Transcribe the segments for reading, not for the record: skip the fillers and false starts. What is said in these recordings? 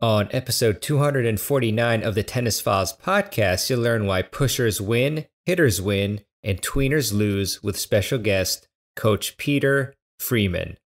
On episode 249 of the Tennis Files podcast, you'll learn why pushers win, hitters win, and tweeners lose with special guest, Coach Peter Freeman.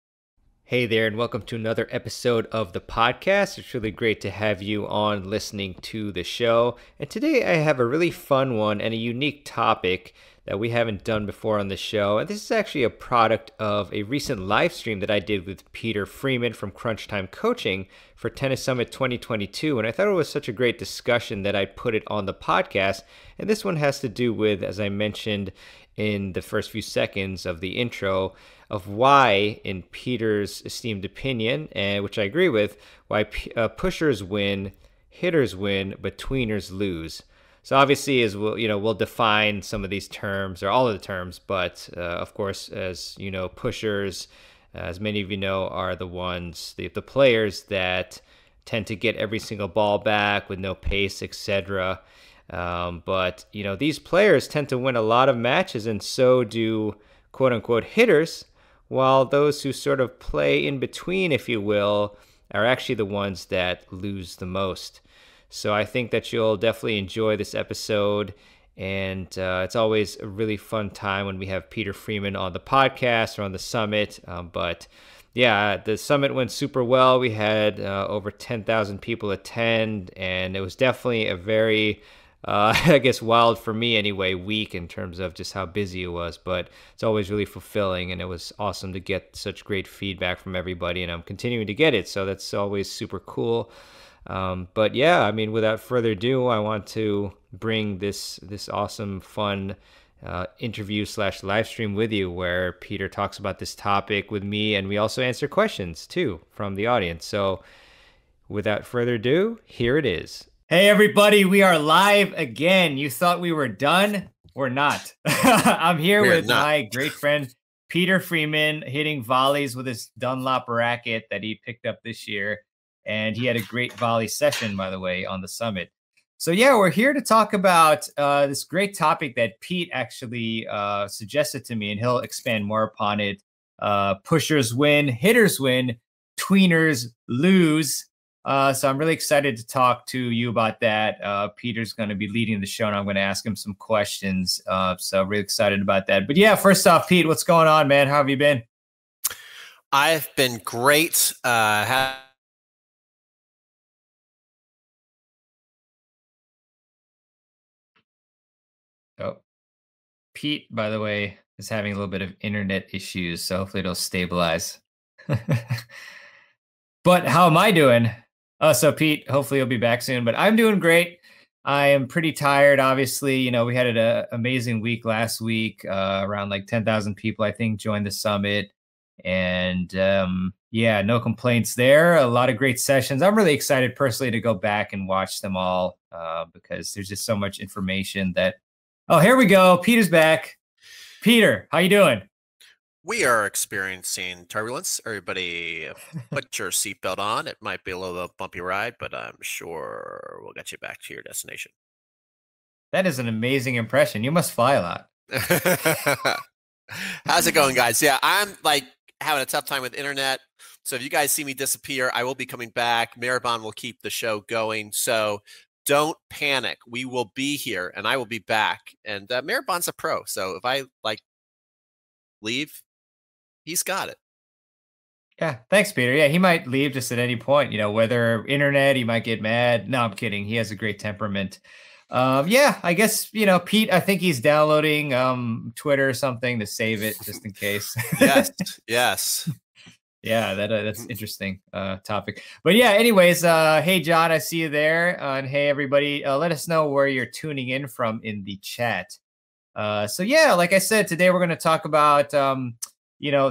Hey there, and welcome to another episode of the podcast. It's really great to have you on listening to the show. And today I have a really fun one and a unique topic that we haven't done before on the show. And this is actually a product of a recent live stream that I did with Peter Freeman from Crunch Time Coaching for Tennis Summit 2022. And I thought it was such a great discussion that I'd put it on the podcast. And this one has to do with, as I mentioned in the first few seconds of the intro, of why, in Peter's esteemed opinion, and which I agree with, why pushers win, hitters win, but tweeners lose. So obviously, as we'll define some of these terms, or all of the terms, but of course, as you know, pushers, as many of you know, are the ones, the players that tend to get every single ball back with no pace, etc. But these players tend to win a lot of matches, and so do quote unquote hitters, while those who sort of play in between, if you will, are actually the ones that lose the most. So I think that you'll definitely enjoy this episode, and it's always a really fun time when we have Peter Freeman on the podcast or on the summit. But yeah, the summit went super well. We had over 10,000 people attend, and it was definitely a very I guess wild for me anyway, week in terms of just how busy it was, but it's always really fulfilling, and it was awesome to get such great feedback from everybody, and I'm continuing to get it, so that's always super cool. But yeah, I mean, without further ado, I want to bring this awesome, fun interview / live stream with you, where Peter talks about this topic with me, and we also answer questions too from the audience. So without further ado, here it is. Hey everybody, we are live again. You thought we were done? We're not. I'm here with my great friend Peter Freeman, hitting volleys with his Dunlop racket that he picked up this year. And he had a great volley session, by the way, on the summit. So yeah, we're here to talk about this great topic that Pete actually suggested to me, and he'll expand more upon it. Pushers win, hitters win, tweeners lose. So I'm really excited to talk to you about that. Peter's going to be leading the show, and I'm going to ask him some questions. So really excited about that. But yeah, first off, Pete, what's going on, man? How have you been? I've been great. Oh, Pete, by the way, is having a little bit of internet issues, so hopefully it'll stabilize. But how am I doing? So Pete, hopefully you'll be back soon, but I'm doing great. I am pretty tired, obviously. We had an amazing week last week. Around like 10,000 people, I think, joined the summit. And yeah, no complaints there. A lot of great sessions. I'm really excited personally to go back and watch them all because there's just so much information that... Oh, here we go. Peter's back. Peter, how you doing? We are experiencing turbulence. Everybody put your seatbelt on. It might be a little bumpy ride, but I'm sure we'll get you back to your destination. That is an amazing impression. You must fly a lot. How's it going, guys? Yeah, I'm like having a tough time with internet. So if you guys see me disappear, I will be coming back. Mehrban will keep the show going. So don't panic. We will be here, and I will be back. And Mehrban's a pro, so if I leave, he's got it. Yeah, thanks, Peter. Yeah, he might leave just at any point. Whether internet, he might get mad. No, I'm kidding. He has a great temperament. Yeah, I guess Pete. I think he's downloading Twitter or something to save it just in case. Yes. Yeah, that's interesting topic. But yeah, anyways, hey, John, I see you there. And hey, everybody, let us know where you're tuning in from in the chat. So yeah, like I said, today we're going to talk about,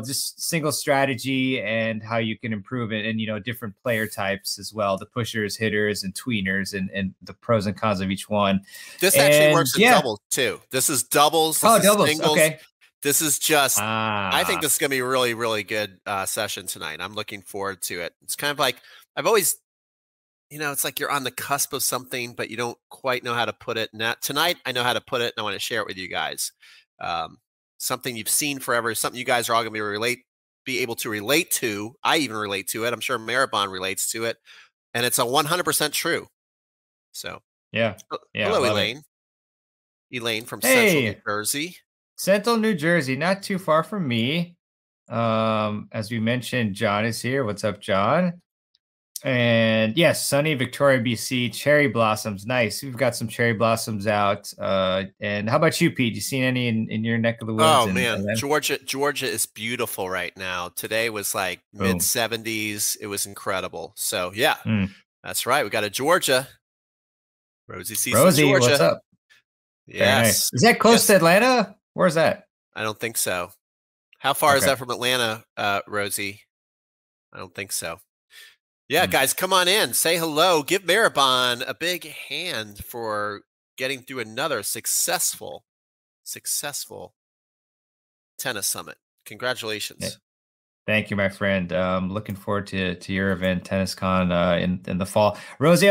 just single strategy and how you can improve it, and, different player types as well, the pushers, hitters, and tweeners, and the pros and cons of each one. This actually works in doubles too. This is doubles. Doubles. Singles. Okay. This is just, I think this is going to be a really, really good session tonight. I'm looking forward to it. It's kind of like, I've always, it's like you're on the cusp of something, but you don't quite know how to put it. Now, tonight, I know how to put it, and I want to share it with you guys. Something you've seen forever, something you guys are all going to be able to relate to. I even relate to it. I'm sure Mehrban relates to it. and it's a 100% true. So yeah, hello, love Elaine. it. Elaine from Central New Hey, Jersey. Central New Jersey, not too far from me. As we mentioned, John is here. What's up, John? And yes, sunny Victoria, BC, cherry blossoms. Nice. We've got some cherry blossoms out. And how about you, Pete? You seen any in your neck of the woods? Oh man, Georgia is beautiful right now. Today was like mid 70s. It was incredible. So yeah, that's right. We got a Georgia. Rosie sees Rosie, Georgia. what's up? Yes. Very nice. Is that close to Atlanta? Where's that? I don't think so. How far is that from Atlanta, Rosie? I don't think so. Yeah, guys, come on in. Say hello. Give Mehrban a big hand for getting through another successful tennis summit. Congratulations. Yeah. Thank you, my friend. Looking forward to your event, TennisCon, in the fall. Rosie,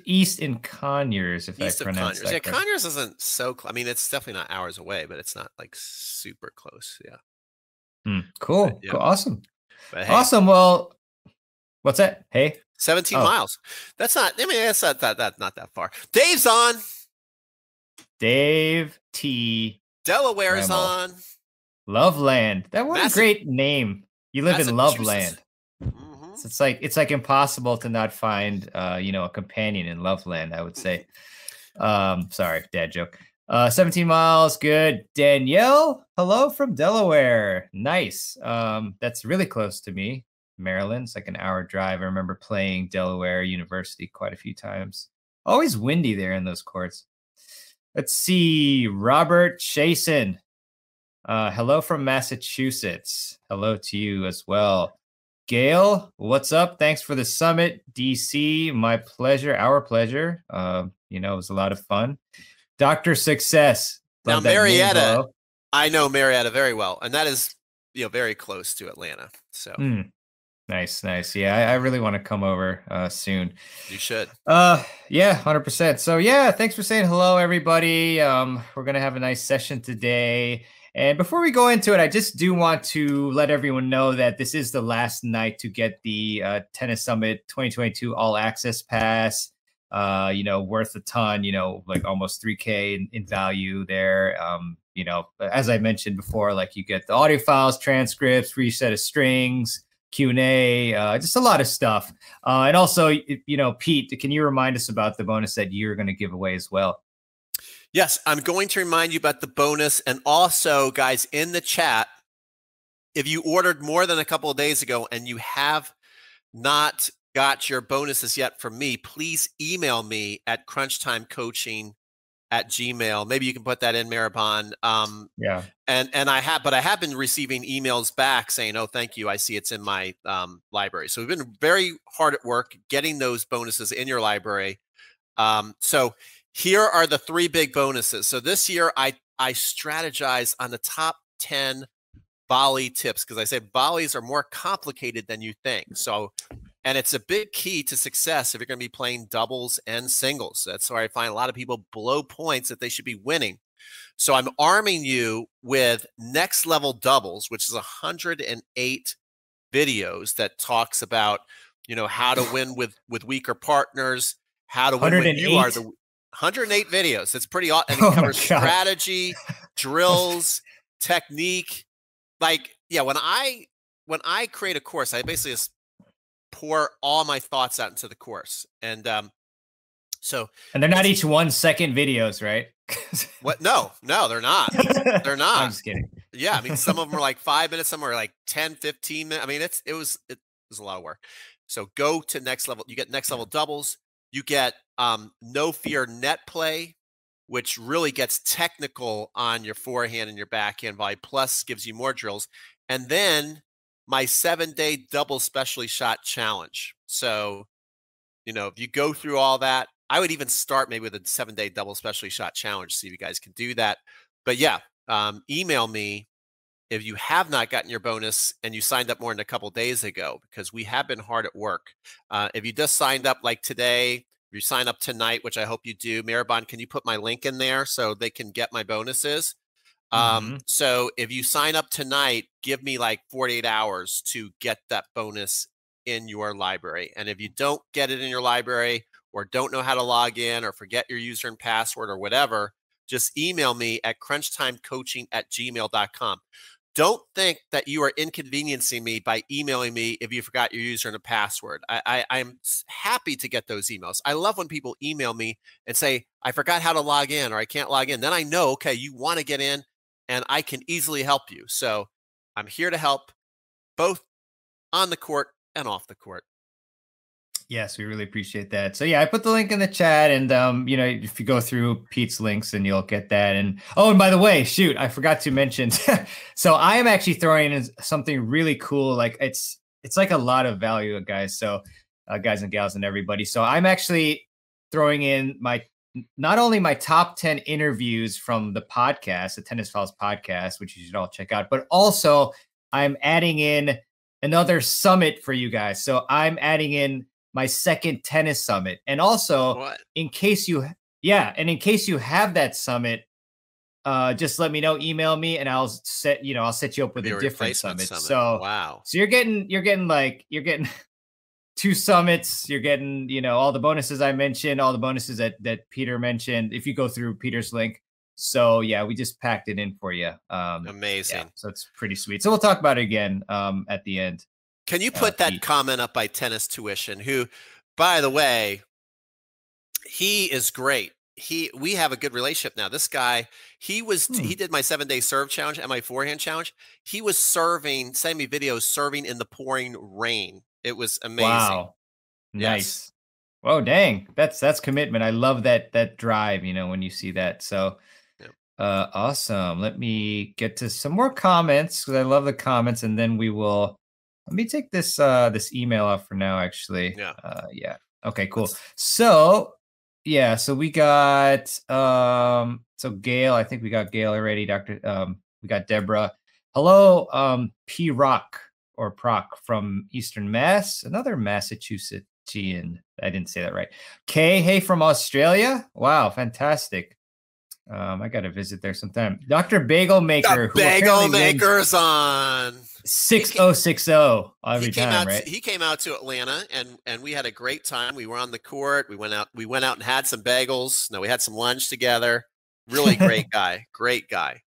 East in Conyers, if East I pronounce that correctly. Conyers isn't so close. I mean, it's definitely not hours away, but it's not like super close. Yeah. Cool. Yeah. Cool. Awesome. But hey, awesome. Well, what's that? Hey, 17 miles. That's not. I mean, that's not that far. Dave's on. Dave T. Delaware's on. Loveland. That was a great name. You live in Loveland. Mm-hmm. So it's like impossible to not find a companion in Loveland, I would say. Sorry, dad joke. 17 miles, good. Danielle, hello from Delaware. Nice. That's really close to me. Maryland. It's like an hour drive. I remember playing Delaware University quite a few times. Always windy there in those courts. Let's see. Robert Chasen. Hello from Massachusetts. Hello to you as well. Gail, what's up? Thanks for the summit, DC. My pleasure, our pleasure. It was a lot of fun. Dr. Success. Now, Marietta, I know Marietta very well, and that is, very close to Atlanta. So nice. Yeah, I really want to come over soon. You should. Yeah, 100%. So yeah, thanks for saying hello, everybody. We're gonna have a nice session today. And before we go into it, I just do want to let everyone know that this is the last night to get the Tennis Summit 2022 All Access Pass. Worth a ton, like almost $3,000 in value there. As I mentioned before, like you get the audio files, transcripts, free set of strings, Q&A, just a lot of stuff. And also, Pete, can you remind us about the bonus that you're going to give away as well? Yes, I'm going to remind you about the bonus. And also, guys, in the chat, if you ordered more than a couple of days ago and you have not got your bonuses yet from me, please email me at crunchtimecoaching@gmail.com. Maybe you can put that in, Mehrban. Yeah. And I have been receiving emails back saying, oh, thank you. I see it's in my library. So we've been very hard at work getting those bonuses in your library. So here are the 3 big bonuses. So this year I strategize on the top 10 volley tips, because I say volleys are more complicated than you think. So, and it's a big key to success if you're going to be playing doubles and singles. That's where I find a lot of people blow points that they should be winning. So I'm arming you with Next Level Doubles, which is 108 videos that talks about, how to win with weaker partners, how to win when you are the 108 videos. It's pretty awesome. And it covers strategy, drills, technique. Like, yeah, when I create a course, I basically just pour all my thoughts out into the course. And and they're not each 1 second videos, right? What? No, they're not. They're not. I'm just kidding. Yeah, I mean, some of them are like 5 minutes, some are like 10, 15 minutes. I mean, it was a lot of work. So go to Next Level. You get Next Level Doubles. You get No Fear Net Play, which really gets technical on your forehand and your backhand volley, plus gives you more drills. And then my 7-day double specialty shot challenge. So, if you go through all that, I would even start maybe with a 7-day double specialty shot challenge, see if you guys can do that. But yeah, email me if you have not gotten your bonus and you signed up more than a couple days ago, because we have been hard at work. If you just signed up like today, if you sign up tonight, which I hope you do, Mehrban, can you put my link in there so they can get my bonuses? So if you sign up tonight, give me like 48 hours to get that bonus in your library. And if you don't get it in your library or don't know how to log in or forget your user and password or whatever, just email me at crunchtimecoaching@gmail.com. Don't think that you are inconveniencing me by emailing me if you forgot your user and a password. I'm happy to get those emails. I love when people email me and say, I forgot how to log in or I can't log in. Then I know, okay, you want to get in and I can easily help you. So I'm here to help both on the court and off the court. Yes, we really appreciate that. So yeah, I put the link in the chat, and if you go through Pete's links, and you'll get that. And and by the way, shoot, I forgot to mention. So I am actually throwing in something really cool. Like it's like a lot of value, guys. So guys and gals and everybody. So I'm actually throwing in not only my top 10 interviews from the podcast, the Tennis Files podcast, which you should all check out, but also I'm adding in another summit for you guys. So I'm adding in my second tennis summit. And also in case you have that summit, just let me know, email me, and I'll set you up with a different summit. So wow. So you're getting two summits. You're getting, all the bonuses I mentioned, all the bonuses that Peter mentioned, if you go through Peter's link. So yeah, we just packed it in for you. Amazing. Yeah, so it's pretty sweet. So we'll talk about it again at the end. Can you put that comment up by Tennis Tuition, who, by the way, he is great. We have a good relationship now. This guy, he did my 7-day serve challenge and my forehand challenge. He was sending me videos serving in the pouring rain. It was amazing. Wow. Nice. Yes. Oh, dang. That's commitment. I love that drive, when you see that. So awesome. Let me get to some more comments, because I love the comments, and then let me take this email off for now, actually. Yeah. Okay, cool. So we got so Gail, I think we got Gail already. We got Deborah. Hello, P Rock or Proc from Eastern Mass, another Massachusettsian. I didn't say that right. Kay, hey from Australia. Wow, fantastic. I got to visit there sometime. Dr. Bagel Maker. The Bagel Maker's on 6060 every time, right? He came out to Atlanta, and we had a great time. We were on the court. We went out and had some bagels. No, we had some lunch together. Really great guy. Great guy.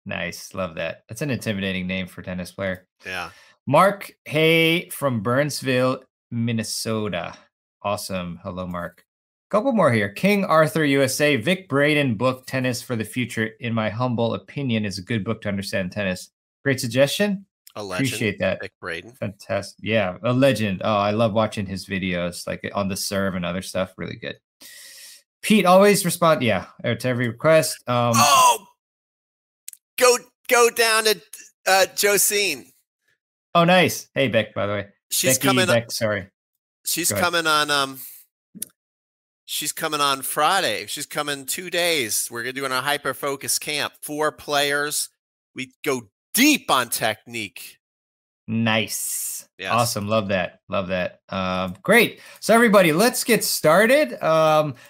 Nice. Love that. That's an intimidating name for a tennis player. Yeah. Mark Hay from Burnsville, Minnesota. Awesome. Hello, Mark. Couple more here. King Arthur USA. Vic Braden book, Tennis for the Future, in my humble opinion, is a good book to understand tennis. Great suggestion. A legend. Appreciate that. Vic Braden. Fantastic. Yeah, a legend. Oh, I love watching his videos, like on the serve and other stuff. Really good. Pete always respond. Yeah, to every request. Go down to Josine. Oh, nice. Hey, Beck. By the way, she's Becky, coming. Beck, sorry. She's coming on. She's coming on Friday. She's coming 2 days. We're doing a hyper focus camp. 4 players. We go deep on technique. Nice. Yes. Awesome. Love that. Love that. Great. So everybody, let's get started.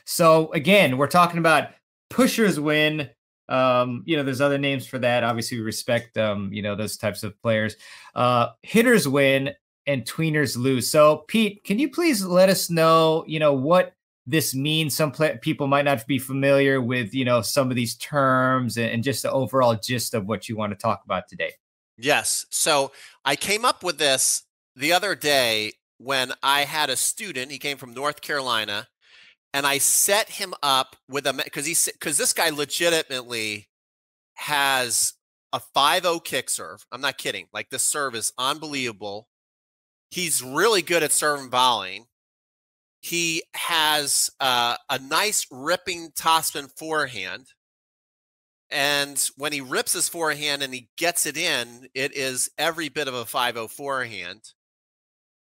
So again, we're talking about pushers win. There's other names for that. Obviously, we respect those types of players. Hitters win and tweeners lose. So Pete, can you please let us know, what this means? Some people might not be familiar with, some of these terms and just the overall gist of what you want to talk about today. Yes. So I came up with this the other day when I had a student. He came from North Carolina, and I set him up with because this guy legitimately has a 5-0 kick serve. I'm not kidding. Like, the serve is unbelievable. He's really good at serve and volleying. He has a nice ripping topspin forehand. And when he rips his forehand and he gets it in, it is every bit of a 5-0 forehand.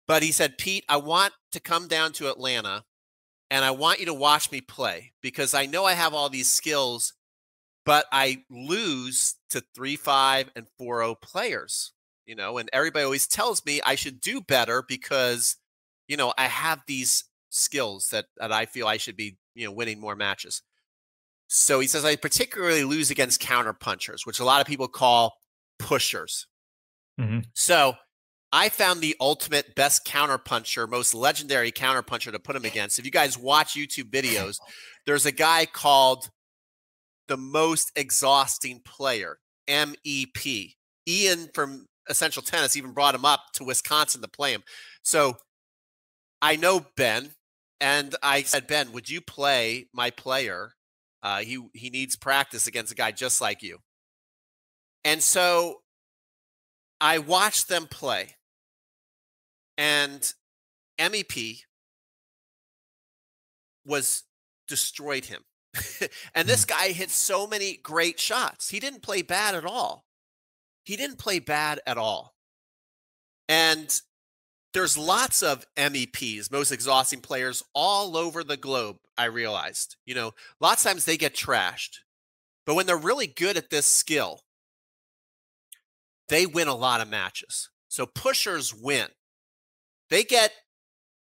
But he said, Pete, I want to come down to Atlanta, and I want you to watch me play, because I know I have all these skills, but I lose to 3-5 and 4-0 players, and everybody always tells me I should do better because, I have these skills that I feel I should be, winning more matches. So he says, I particularly lose against counter punchers, which a lot of people call pushers. Mm-hmm. So I found the ultimate best counterpuncher, most legendary counterpuncher to put him against. If you guys watch YouTube videos, there's a guy called the most exhausting player, MEP. Ian from Essential Tennis even brought him up to Wisconsin to play him. So I know Ben, and I said, Ben, would you play my player? He needs practice against a guy just like you. And so I watched them play. And MEP destroyed him. And this guy hit so many great shots. He didn't play bad at all. He didn't play bad at all. And there's lots of MEPs, most exhausting players, all over the globe, I realized. You know, lots of times they get trashed. But when they're really good at this skill, they win a lot of matches. So pushers win. They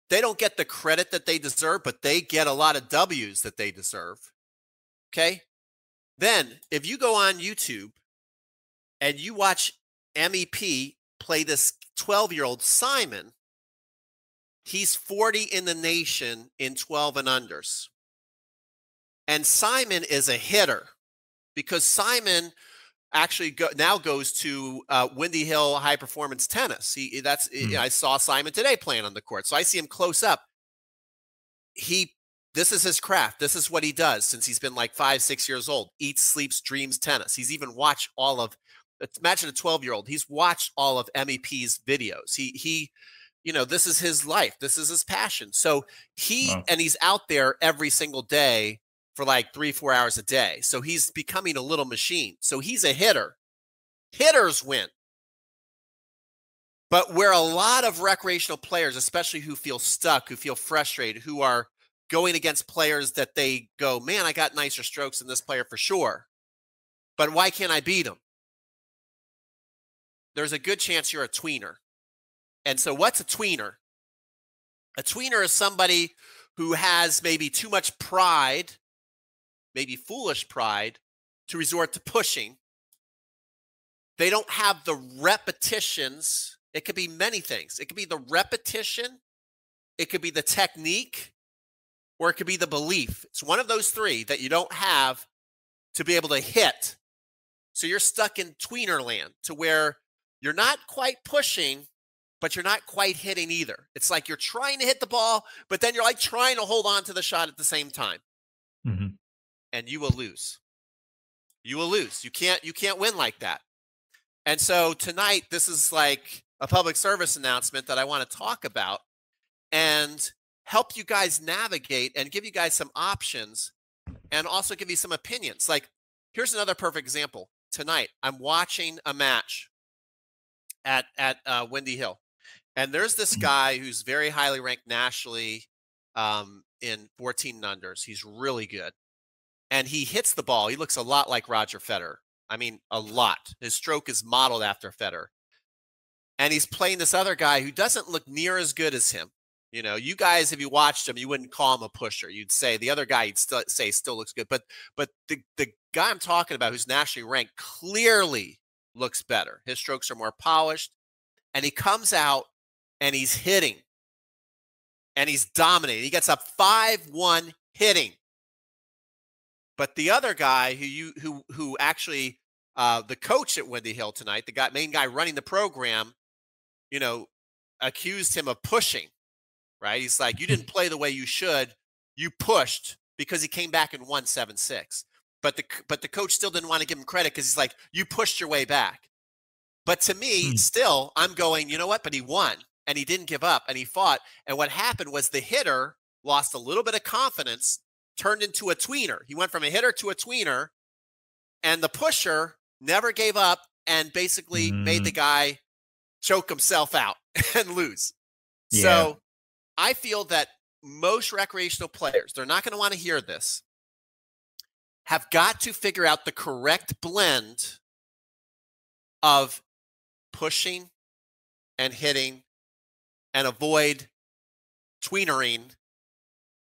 don't get the credit that they deserve, but they get a lot of W's that they deserve. Okay? Then, if you go on YouTube and you watch MEP play this 12-year-old Simon, he's 40 in the nation in 12 and unders. And Simon is a hitter because Simon actually now goes to Windy Hill High Performance Tennis. I saw Simon today playing on the court, so I see him close up. This is his craft. This is what he does since he's been like 5, 6 years old. Eats, sleeps, dreams tennis. He's even watched all of. Imagine a 12-year-old. He's watched all of MEP's videos. He, this is his life. This is his passion. So he's out there every single day for like 3-4 hours a day. So he's becoming a little machine. So he's a hitter. Hitters win. But where a lot of recreational players, especially who feel stuck, who feel frustrated, who are going against players that they go, man, I got nicer strokes than this player for sure. But why can't I beat him? There's a good chance you're a tweener. And so what's a tweener? A tweener is somebody who has maybe too much pride, maybe foolish pride, to resort to pushing. They don't have the repetitions. It could be many things. It could be the repetition, it could be the technique, or it could be the belief. It's one of those three that you don't have to be able to hit. So you're stuck in tweener land to where you're not quite pushing, but you're not quite hitting either. It's like you're trying to hit the ball, but then you're like trying to hold on to the shot at the same time. Mm-hmm. And you will lose. You will lose. You can't win like that. And so tonight, this is like a public service announcement that I want to talk about and help you guys navigate and give you guys some options and also give you some opinions. Like, here's another perfect example. Tonight, I'm watching a match at Windy Hill. And there's this guy who's very highly ranked nationally in 14 unders. He's really good. And he hits the ball. He looks a lot like Roger Federer. I mean, a lot. His stroke is modeled after Federer. And he's playing this other guy who doesn't look near as good as him. You know, you guys, if you watched him, you wouldn't call him a pusher. You'd say the other guy, you'd still looks good. But the guy I'm talking about who's nationally ranked clearly looks better. His strokes are more polished. And he comes out and he's hitting. And he's dominating. He gets up 5-1 hitting. But the other guy who actually the coach at Windy Hill tonight, the main guy running the program, accused him of pushing. Right? He's like, you didn't play the way you should. You pushed because he came back and won 7-6. But the coach still didn't want to give him credit because he's like, you pushed your way back. But to me, still, I'm going, you know what? But he won and he didn't give up and he fought. And what happened was the hitter lost a little bit of confidence, turned into a tweener. He went from a hitter to a tweener, and the pusher never gave up and basically made the guy choke himself out and lose. Yeah. So I feel that most recreational players, they're not going to want to hear this, have got to figure out the correct blend of pushing and hitting and avoid tweenering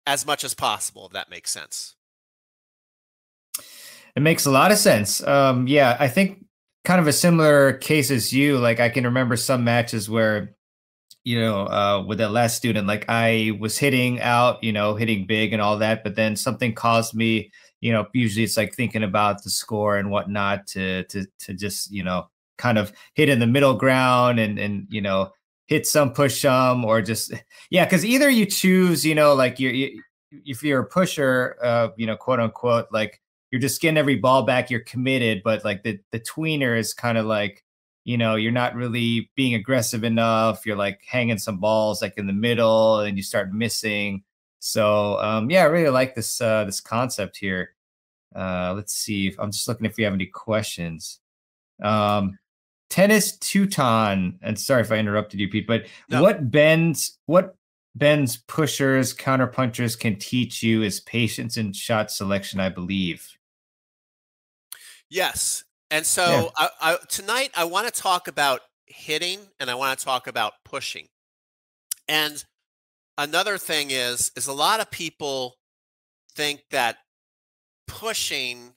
as much as possible, if that makes sense. It makes a lot of sense. Yeah, I think kind of a similar case as you. Like I can remember some matches where, with that last student, like I was hitting out, hitting big and all that, but then something caused me, usually it's like thinking about the score and whatnot to just, kind of hit in the middle ground and hit some, push some, or just, yeah, because either you choose, like if you're a pusher, quote unquote, like you're just getting every ball back, you're committed, but like the tweener is kind of like, you're not really being aggressive enough. You're like hanging some balls like in the middle and you start missing. So yeah, I really like this concept here. Let's see if I'm just looking if we have any questions. Tennis Teuton, and sorry if I interrupted you, Pete, but No. what bends pushers, counter punchers can teach you is patience and shot selection, I believe. Yes. And so tonight I want to talk about hitting and I want to talk about pushing. And another thing is a lot of people think that pushing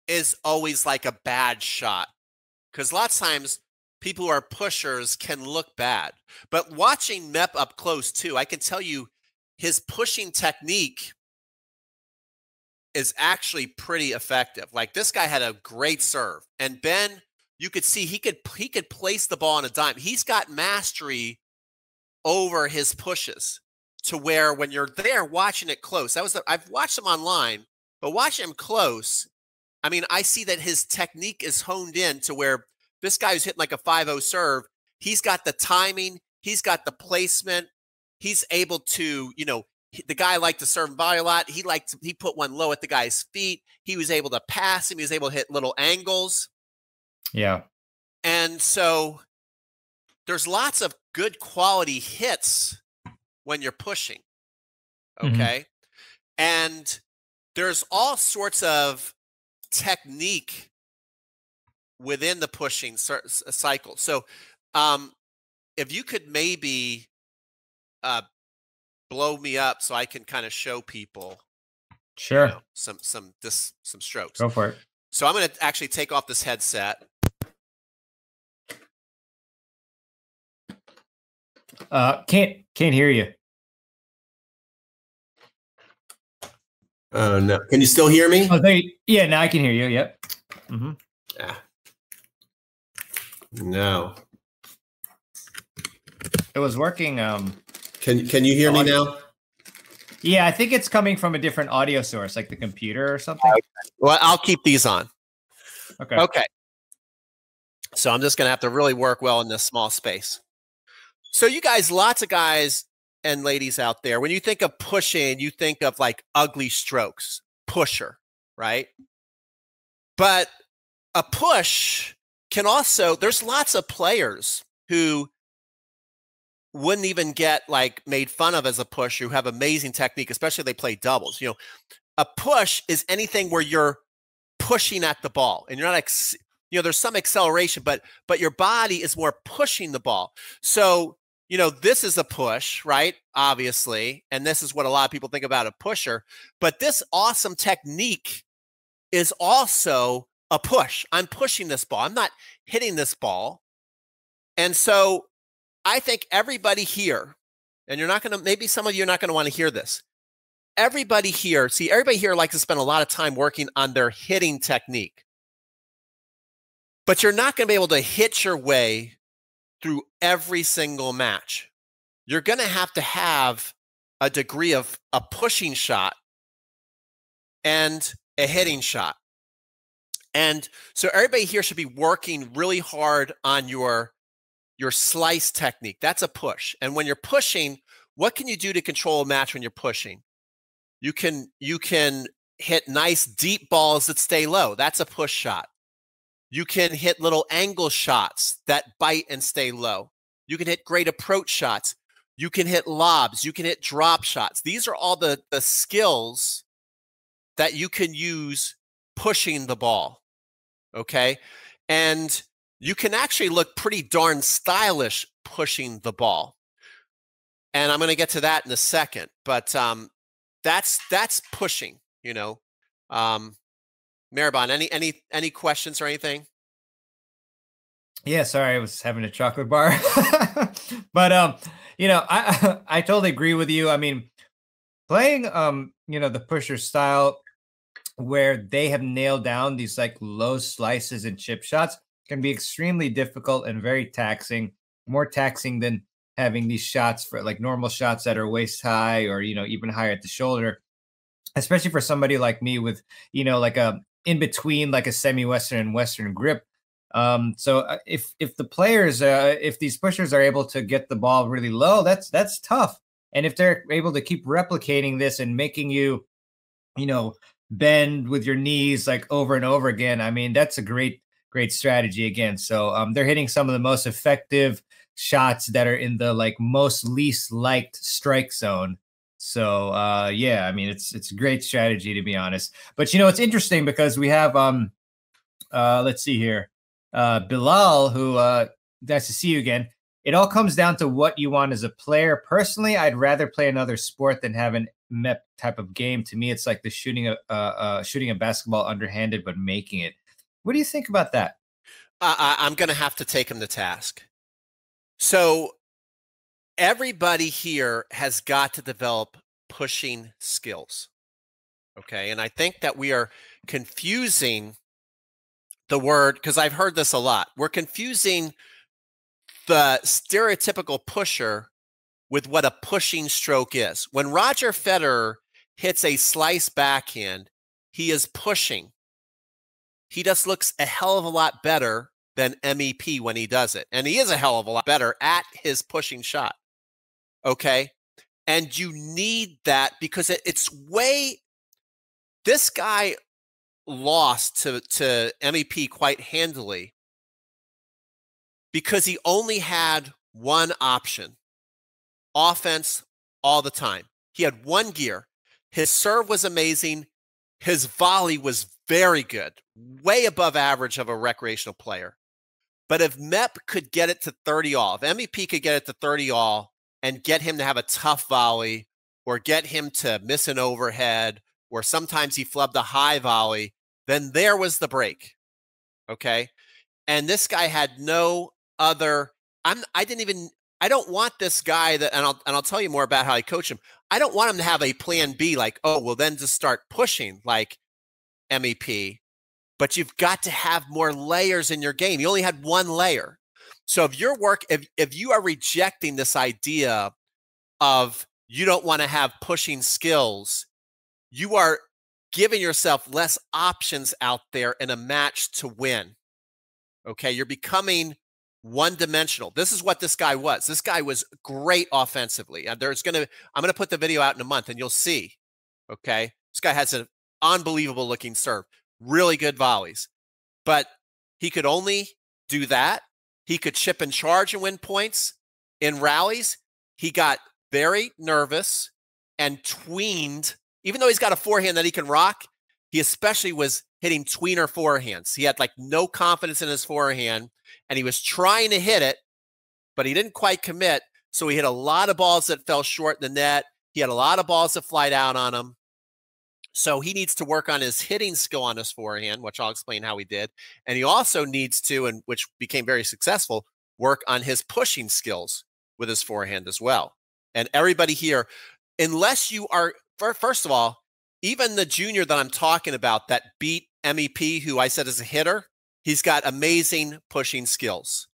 is always like a bad shot, because lots of times people who are pushers can look bad. But watching Mep up close too, I can tell you his pushing technique is actually pretty effective. Like this guy had a great serve, and Ben, you could see he could place the ball on a dime. He's got mastery over his pushes to where when you're there watching it close, I've watched him online, but watching him close, I mean, I see that his technique is honed in to where this guy who's hitting like a 5-0 serve, he's got the timing, he's got the placement, he's able to, the guy liked to serve and volley a lot. He put one low at the guy's feet. He was able to pass him. He was able to hit little angles. Yeah. And so there's lots of good quality hits when you're pushing. Okay. Mm-hmm. And there's all sorts of technique within the pushing cycle. So if you could maybe blow me up so I can kind of show people sure some strokes. Go for it. So I'm going to actually take off this headset. Can't hear you. No. Can you still hear me? Oh, yeah, now I can hear you. Yep. Mm-hmm. Yeah. No. It was working. Can you hear me now? Yeah, I think it's coming from a different audio source, like the computer or something. Okay. Well, I'll keep these on. Okay. Okay. So I'm just going to have to really work well in this small space. So you guys, lots of guys and ladies out there, when you think of pushing, you think of like ugly strokes, pusher, right? But a push can also, there's lots of players who wouldn't even get like made fun of as a push, who have amazing technique, especially if they play doubles. A push is anything where you're pushing at the ball and you're not, there's some acceleration, but your body is more pushing the ball. So, this is a push, right? Obviously. And this is what a lot of people think about a pusher, but this awesome technique is also a push. I'm pushing this ball. I'm not hitting this ball. And so I think everybody here, and maybe some of you are not going to want to hear this. Everybody here likes to spend a lot of time working on their hitting technique. But you're not going to be able to hit your way through every single match. You're going to have a degree of a pushing shot and a hitting shot. And so everybody here should be working really hard on your slice technique. That's a push. And when you're pushing, what can you do to control a match when you're pushing? You can hit nice deep balls that stay low. That's a push shot. You can hit little angle shots that bite and stay low. You can hit great approach shots. You can hit lobs. You can hit drop shots. These are all the skills that you can use pushing the ball. Okay? And you can actually look pretty darn stylish pushing the ball. And I'm going to get to that in a second. But that's pushing, Mehrban, any questions or anything? Yeah, sorry, I was having a chocolate bar. But I totally agree with you. I mean, playing the pusher style where they have nailed down these like low slices and chip shots can be extremely difficult and very taxing, more taxing than having these shots for like normal shots that are waist high or even higher at the shoulder, especially for somebody like me with like a in between like a semi-western and western grip. So if the players if these pushers are able to get the ball really low, that's tough. And if they're able to keep replicating this and making you bend with your knees like over and over again, I mean, that's a great strategy again. So they're hitting some of the most effective shots that are in the like most least liked strike zone. So yeah, I mean, it's a great strategy, to be honest. But it's interesting because we have let's see here, Bilal, who nice to see you again. It all comes down to what you want as a player. Personally, I'd rather play another sport than have an MEP type of game. To me, it's like the shooting a basketball underhanded but making it. What do you think about that? I'm going to have to take him to task. So everybody here has got to develop pushing skills. Okay. And I think that we are confusing the word, because I've heard this a lot. We're confusing the stereotypical pusher with what a pushing stroke is. When Roger Federer hits a slice backhand, he is pushing. He just looks a hell of a lot better than MEP when he does it. And he is a hell of a lot better at his pushing shot. Okay. And you need that because it's way, this guy lost to MEP quite handily because he only had one option, offense all the time. He had one gear. His serve was amazing. His volley was very good, way above average of a recreational player. But if MEP could get it to 30 all, if MEP could get it to 30 all and get him to have a tough volley or get him to miss an overhead or sometimes he flubbed a high volley, then there was the break. Okay. And this guy had no other, I don't want this guy that, and I'll tell you more about how I coach him. I don't want him to have a plan B, like, oh, well, then just start pushing like MEP. But you've got to have more layers in your game. You only had one layer. So if you are rejecting this idea of you don't want to have pushing skills, you are giving yourself less options out there in a match to win. Okay, you're becoming one-dimensional. This is what this guy was. This guy was great offensively. I'm going to put the video out in a month and you'll see. Okay, this guy has an unbelievable looking serve, really good volleys, but he could only do that. He could chip and charge and win points in rallies. He got very nervous and tweened. Even though he's got a forehand that he can rock, he especially was hitting tweener forehands. He had like no confidence in his forehand and he was trying to hit it, but he didn't quite commit. So he hit a lot of balls that fell short in the net. He had a lot of balls that fly down on him. So he needs to work on his hitting skill on his forehand, which I'll explain how he did. And he also needs to, and which became very successful, work on his pushing skills with his forehand as well. And everybody here, unless you are, first of all, even the junior that I'm talking about that beat MEP, who I said is a hitter, he's got amazing pushing skills.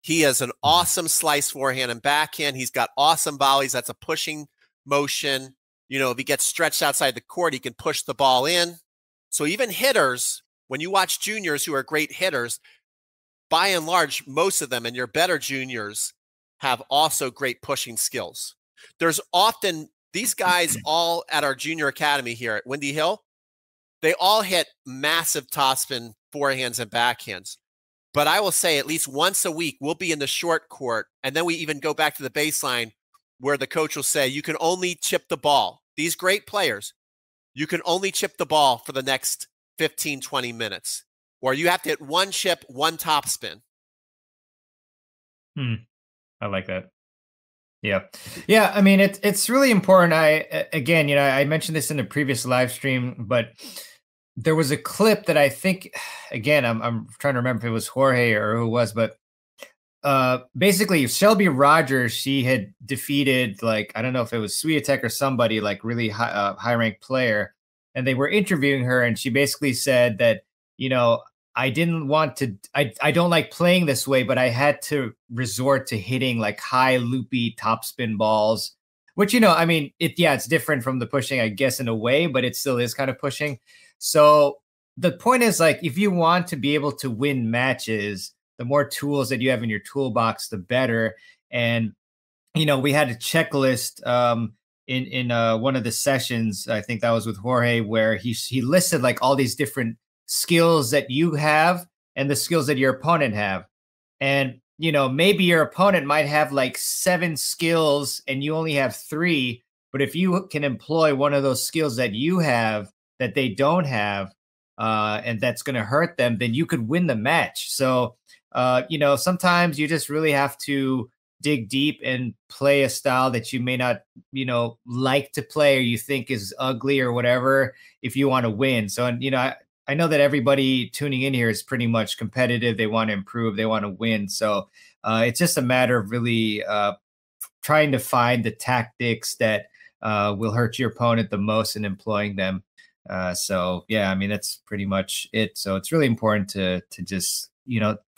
He has an awesome slice forehand and backhand. He's got awesome volleys. That's a pushing motion. You know, if he gets stretched outside the court, he can push the ball in. So even hitters, when you watch juniors who are great hitters, by and large, most of them and your better juniors have also great pushing skills. There's often these guys all at our junior academy here at Windy Hill, they all hit massive topspin forehands and backhands. But I will say at least once a week, we'll be in the short court. And then we even go back to the baseline where the coach will say, you can only chip the ball. These great players, you can only chip the ball for the next 15, 20 minutes. Or you have to hit one chip, one topspin. I like that. Yeah. Yeah. I mean, it's really important. I mentioned this in the previous live stream, but there was a clip that I think, again, I'm trying to remember if it was Jorge or who it was, but basically Shelby Rogers, she had defeated, like, I don't know if it was Swiatek or somebody, like really high ranked player, and they were interviewing her, and she basically said that, I didn't want to, I don't like playing this way, but I had to resort to hitting like high loopy topspin balls, which, I mean, it's different from the pushing, I guess, in a way, but it still is kind of pushing. So the point is, like, if you want to be able to win matches, the more tools that you have in your toolbox, the better. And, we had a checklist in one of the sessions, I think that was with Jorge, where he listed like all these different skills that you have and the skills that your opponent have. And, maybe your opponent might have like 7 skills and you only have 3. But if you can employ one of those skills that you have that they don't have, and that's going to hurt them, then you could win the match. So, sometimes you just really have to dig deep and play a style that you may not, like to play, or you think is ugly or whatever, if you want to win. So, and, I know that everybody tuning in here is pretty much competitive. They want to improve. They want to win. So it's just a matter of really trying to find the tactics that will hurt your opponent the most and employing them. So, yeah, I mean, that's pretty much it. So it's really important to just,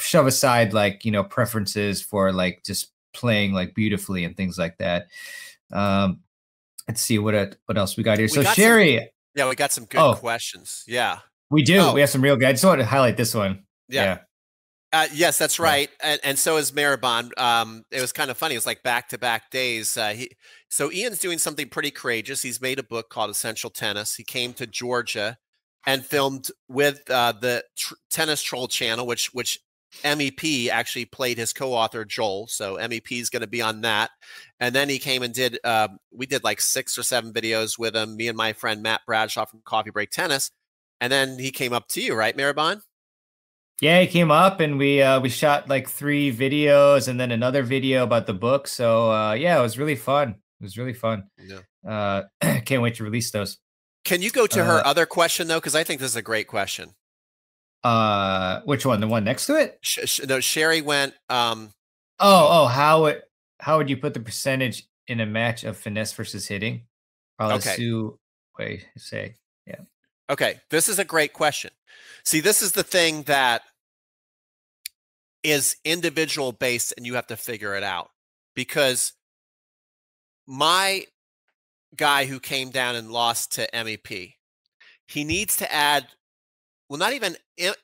shove aside like, preferences for like just playing like beautifully and things like that. Let's see what else we got here. So Sherry. We got some good questions. Yeah. We do. We have some real good. I just want to highlight this one. Yeah. Yes, that's right. And so is Mehrban. It was kind of funny. It was like back-to-back days. So Ian's doing something pretty courageous. He's made a book called Essential Tennis. He came to Georgia and filmed with the Tennis Troll channel, which MEP actually played his co-author, Joel. So MEP is going to be on that. And then he came and we did like 6 or 7 videos with him, me and my friend Matt Bradshaw from Coffee Break Tennis. And then he came up to you, right, Mehrban? Yeah, he came up and we shot like 3 videos and then another video about the book. So yeah, it was really fun. It was really fun. Yeah. Can't wait to release those. Can you go to her other question though? Because I think this is a great question. Which one? The one next to it? No, Sherry went. How would you put the percentage in a match of finesse versus hitting? Yeah. Okay, this is a great question. See, this is the thing that is individual based, and you have to figure it out. Because my guy who came down and lost to MEP, he needs to add. Well, not even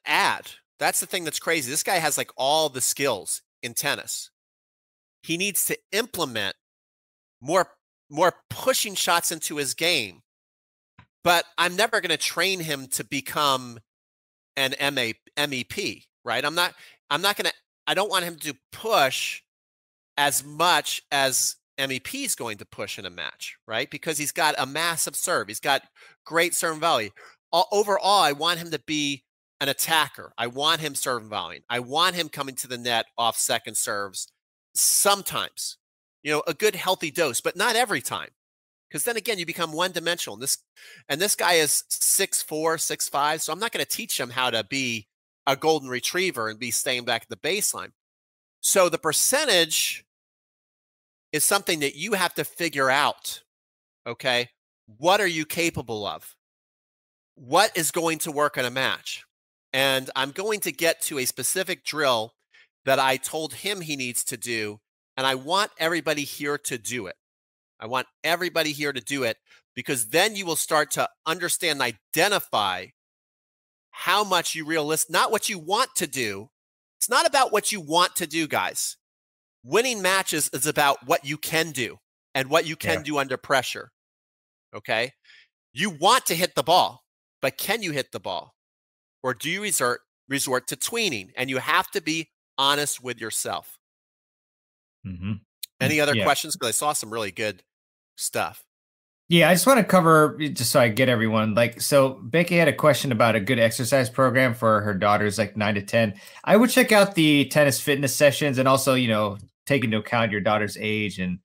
add. That's the thing that's crazy. This guy has like all the skills in tennis. He needs to implement more pushing shots into his game. But I'm never going to train him to become an MEP, right? I'm not going to. I don't want him to push as much as MEP is going to push in a match, right? Because he's got a massive serve. He's got great serve and volley. Overall, I want him to be an attacker. I want him serve and volleying. I want him coming to the net off second serves. Sometimes, a good healthy dose, but not every time. Because then again, you become one-dimensional. This guy is 6'4", 6'5", so I'm not going to teach him how to be a golden retriever and be staying back at the baseline. So the percentage is something that you have to figure out, okay? What are you capable of? What is going to work in a match? And I'm going to get to a specific drill that I told him he needs to do, and I want everybody here to do it. I want everybody here to do it, because then you will start to understand and identify how much you not what you want to do. It's not about what you want to do, guys. Winning matches is about what you can do and what you can do under pressure. Okay? You want to hit the ball, but can you hit the ball? Or do you resort to tweening? And you have to be honest with yourself. Mm-hmm. Any other questions? Because I saw some really good stuff. Yeah, I just want to cover, just so I get everyone. Like, so Becky had a question about a good exercise program for her daughters, like 9 to 10. I would check out the tennis fitness sessions, and also, take into account your daughter's age and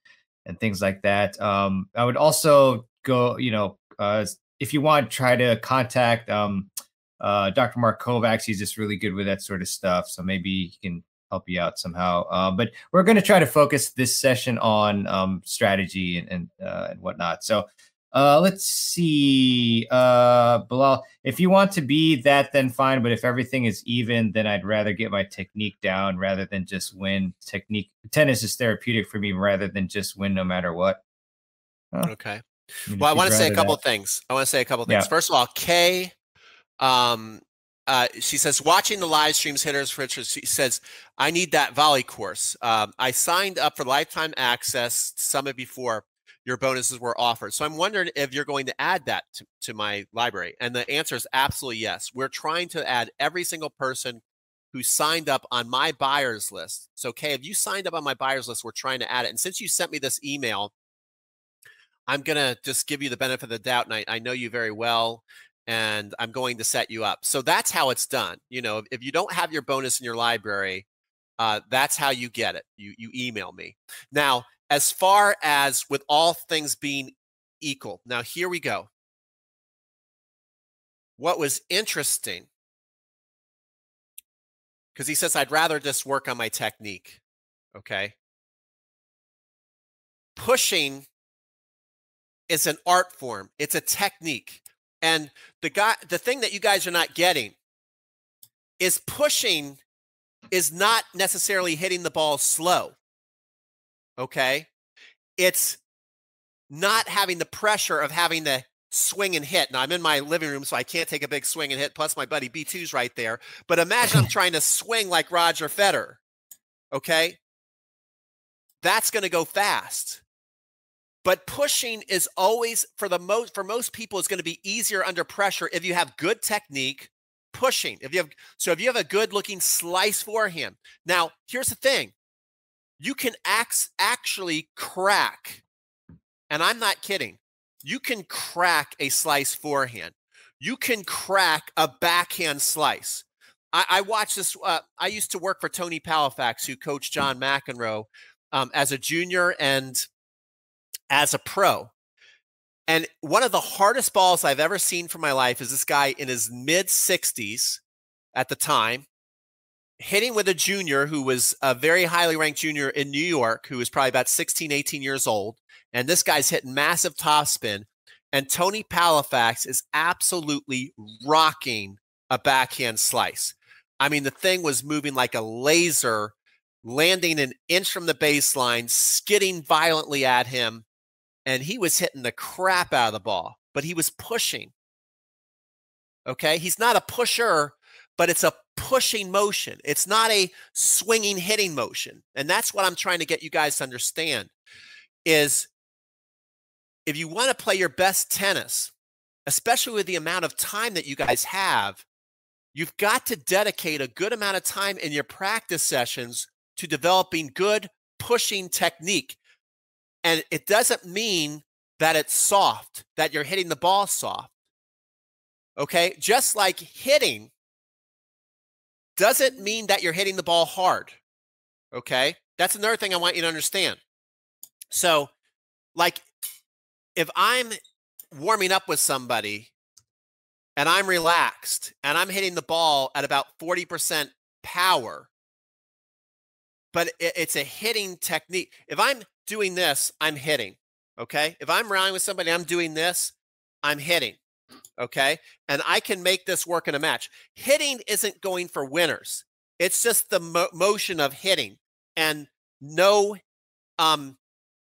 things like that. I would also go, if you want, try to contact Dr. Mark Kovacs. He's just really good with that sort of stuff. So maybe he can help you out somehow. But we're going to try to focus this session on strategy and whatnot. So let's see, Bilal, if you want to be that, then fine. But if everything is even, then I'd rather get my technique down rather than just win. Tennis is therapeutic for me rather than just win no matter what. Okay. Well, I want to say a couple of things. First of all, Kay, she says, watching the live streams, hitters, she says, I need that volley course. I signed up for lifetime access Summit before your bonuses were offered. So I'm wondering if you're going to add that to my library. And the answer is absolutely yes. We're trying to add every single person who signed up on my buyers list. So, Kay, if you signed up on my buyers list, we're trying to add it. And since you sent me this email, I'm going to just give you the benefit of the doubt. And I know you very well, and I'm going to set you up. So that's how it's done. You know, if you don't have your bonus in your library, that's how you get it. You email me. Now, as far as with all things being equal, now here we go. What was interesting, because he says, I'd rather just work on my technique, okay? Pushing is an art form. It's a technique. And the thing that you guys are not getting is pushing is not necessarily hitting the ball slow. Okay, it's not having the pressure of having to swing and hit. Now, I'm in my living room, so I can't take a big swing and hit, plus my buddy B2's right there. But imagine I'm trying to swing like Roger Federer, okay? That's going to go fast. But pushing is always, for most people, is going to be easier under pressure if you have good technique pushing. If you have a good-looking slice forehand. Now, here's the thing. You can actually crack, and I'm not kidding, you can crack a slice forehand. You can crack a backhand slice. I watched this. I used to work for Tony Palafax, who coached John McEnroe as a junior and as a pro. And one of the hardest balls I've ever seen for my life is this guy in his mid-60s at the time, hitting with a junior who was a very highly ranked junior in New York, who was probably about 16, 18 years old. And this guy's hitting massive topspin. And Tony Palafax is absolutely rocking a backhand slice. I mean, the thing was moving like a laser, landing an inch from the baseline, skidding violently at him. And he was hitting the crap out of the ball, but he was pushing. Okay? He's not a pusher, but it's a pushing motion. It's not a swinging, hitting motion. And that's what I'm trying to get you guys to understand is if you want to play your best tennis, especially with the amount of time that you guys have, you've got to dedicate a good amount of time in your practice sessions to developing good pushing technique. And it doesn't mean that it's soft, that you're hitting the ball soft. Okay? Just like hitting doesn't mean that you're hitting the ball hard. Okay? That's another thing I want you to understand. So, like, if I'm warming up with somebody and I'm relaxed and I'm hitting the ball at about 40% power, but it's a hitting technique. If I'm doing this, I'm hitting. Okay? If I'm rallying with somebody, I'm doing this, I'm hitting. Okay? And I can make this work in a match. Hitting isn't going for winners. It's just the motion of hitting and no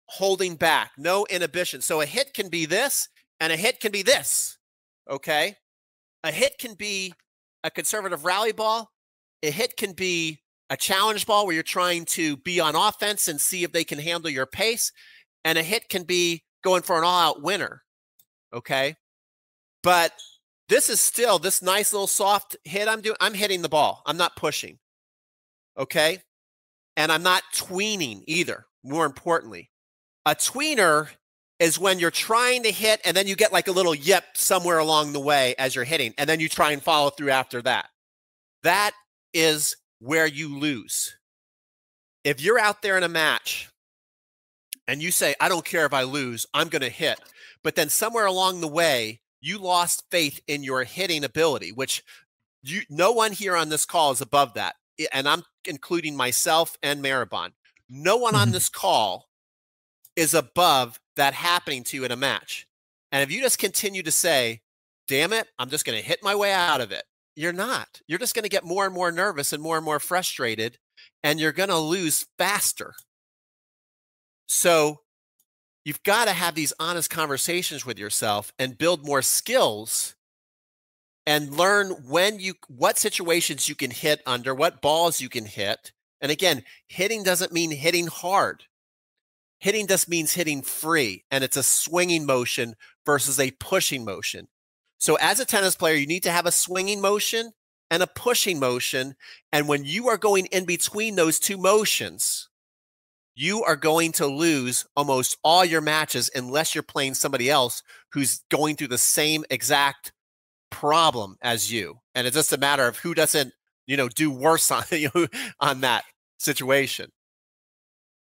holding back, no inhibition. So a hit can be this and a hit can be this. Okay? A hit can be a conservative rally ball. A hit can be a challenge ball where you're trying to be on offense and see if they can handle your pace. And a hit can be going for an all-out winner. Okay? But this is still this nice little soft hit I'm doing. I'm hitting the ball. I'm not pushing. Okay? And I'm not tweening either, more importantly. A tweener is when you're trying to hit and then you get like a little yip somewhere along the way as you're hitting, and then you try and follow through after that. That is where you lose. If you're out there in a match and you say, I don't care if I lose, I'm going to hit. But then somewhere along the way, you lost faith in your hitting ability, which no one here on this call is above that. And I'm including myself and Mehrban. No one on this call is above that happening to you in a match. And if you just continue to say, damn it, I'm just going to hit my way out of it, you're not. You're just going to get more and more nervous and more frustrated, and you're going to lose faster. So you've got to have these honest conversations with yourself and build more skills and learn what situations you can hit under, what balls you can hit. And again, hitting doesn't mean hitting hard. Hitting just means hitting free, and it's a swinging motion versus a pushing motion. So as a tennis player, you need to have a swinging motion and a pushing motion. And when you are going in between those two motions, you are going to lose almost all your matches unless you're playing somebody else who's going through the same exact problem as you. And it's just a matter of who doesn't, do worse on, on that situation.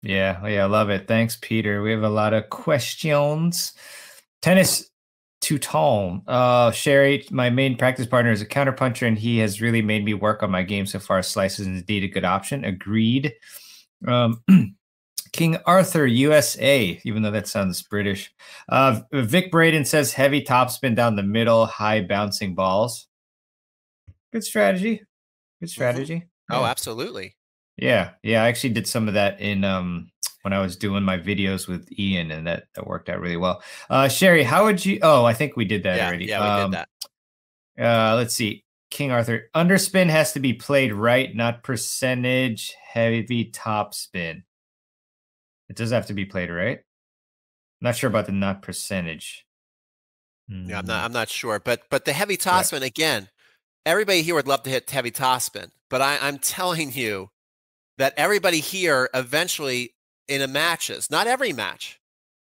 Yeah, I love it. Thanks, Peter. We have a lot of questions. Tennis Touton. Sherry, my main practice partner, is a counterpuncher, and he has really made me work on my game so far. Slice is indeed a good option. Agreed. King Arthur, USA, even though that sounds British. Vic Braden says heavy topspin down the middle, high bouncing balls. Good strategy. Good strategy. Mm-hmm. Oh, absolutely. Yeah. I actually did some of that in when I was doing my videos with Ian, and that worked out really well. Sherry, how would you? Oh, I think we did that already. Yeah, we did that. Let's see. King Arthur, underspin has to be played right, not percentage. Heavy topspin. It does have to be played right. Not sure about the not percentage. Yeah, I'm not sure, but the heavy topspin, again, everybody here would love to hit heavy topspin, but I'm telling you that everybody here eventually in a matches, not every match,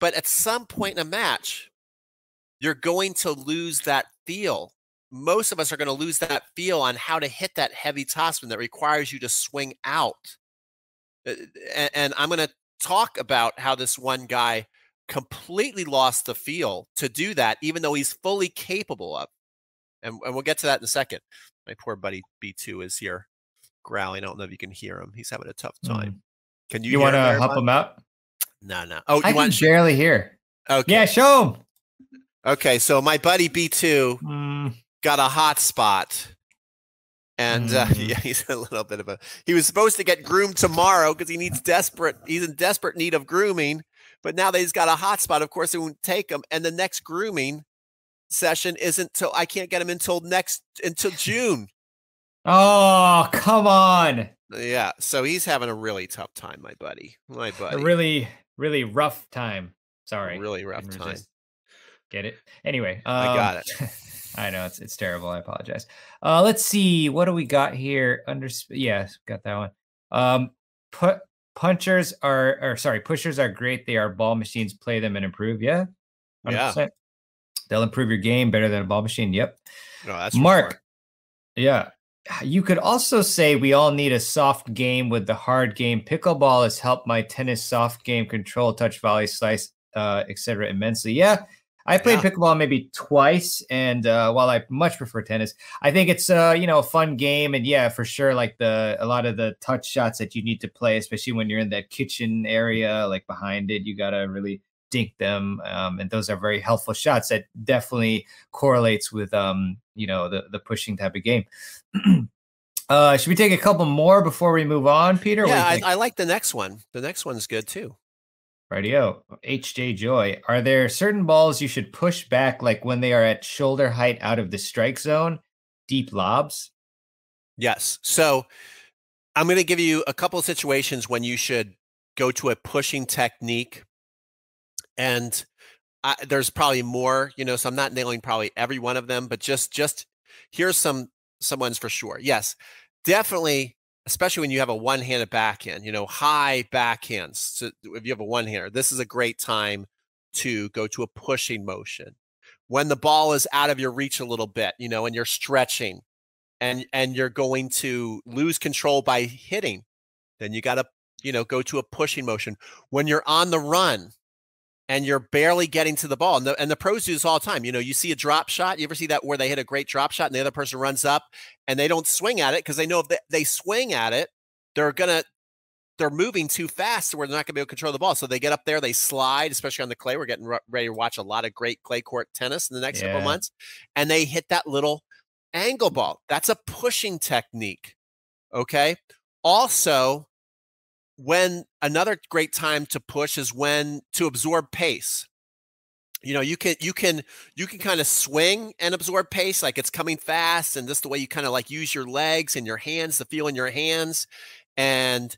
but at some point in a match, you're going to lose that feel. Most of us are going to lose that feel on how to hit that heavy topspin that requires you to swing out. And I'm going to talk about how this one guy completely lost the feel to do that, even though he's fully capable of. And we'll get to that in a second. My poor buddy B2 is here growling. I don't know if you can hear him. He's having a tough time. Can you want to help him out? No. Oh, I can barely hear. Okay. Yeah, show him. Okay, so my buddy B2 got a hot spot. And yeah, he's a little bit of he was supposed to get groomed tomorrow because he's in desperate need of grooming. But now that he's got a hot spot, of course, it won't take him. And the next grooming session isn't till I can't get him until June. Oh, come on. Yeah. So he's having a really tough time, my buddy. A really, really rough time. Sorry. Really rough time. Get it? Anyway. I got it. I know it's terrible. I apologize. Let's see. What do we got here? Got that one. Pushers are great. They are ball machines. Play them and improve. Yeah. 100%. Yeah. They'll improve your game better than a ball machine. Yep. No, that's Mark. Sure. Yeah. You could also say we all need a soft game with the hard game. Pickleball has helped my tennis soft game control, touch, volley, slice, etc. immensely. Yeah. I played pickleball maybe twice, and while I much prefer tennis, I think it's a fun game, and yeah, for sure, like a lot of the touch shots that you need to play, especially when you're in that kitchen area, like behind it, you gotta really dink them, and those are very helpful shots that definitely correlates with the pushing type of game. Should we take a couple more before we move on, Peter? Yeah, I like the next one. The next one's good too. Rightio. HJ Joy. Are there certain balls you should push back, like when they are at shoulder height out of the strike zone? Deep lobs? Yes. So I'm going to give you a couple of situations when you should go to a pushing technique. And there's probably more, so I'm not nailing probably every one of them, but just here's some ones for sure. Yes, definitely. Especially when you have a one-handed backhand, high backhands. So if you have a one-hander, this is a great time to go to a pushing motion. When the ball is out of your reach a little bit, and you're stretching and you're going to lose control by hitting, then you got to, go to a pushing motion. When you're on the run and you're barely getting to the ball. And the pros do this all the time. You know, you see a drop shot. You ever see that where they hit a great drop shot and the other person runs up and they don't swing at it because they know if they swing at it, they're moving too fast to where they're not going to be able to control the ball. So they get up there, they slide, especially on the clay. We're getting ready to watch a lot of great clay court tennis in the next couple months. And they hit that little angle ball. That's a pushing technique. Okay. Also, when another great time to push is when to absorb pace. You know, you can kind of swing and absorb pace, like it's coming fast, and just the way you kind of like use your legs and your hands, the feel in your hands, and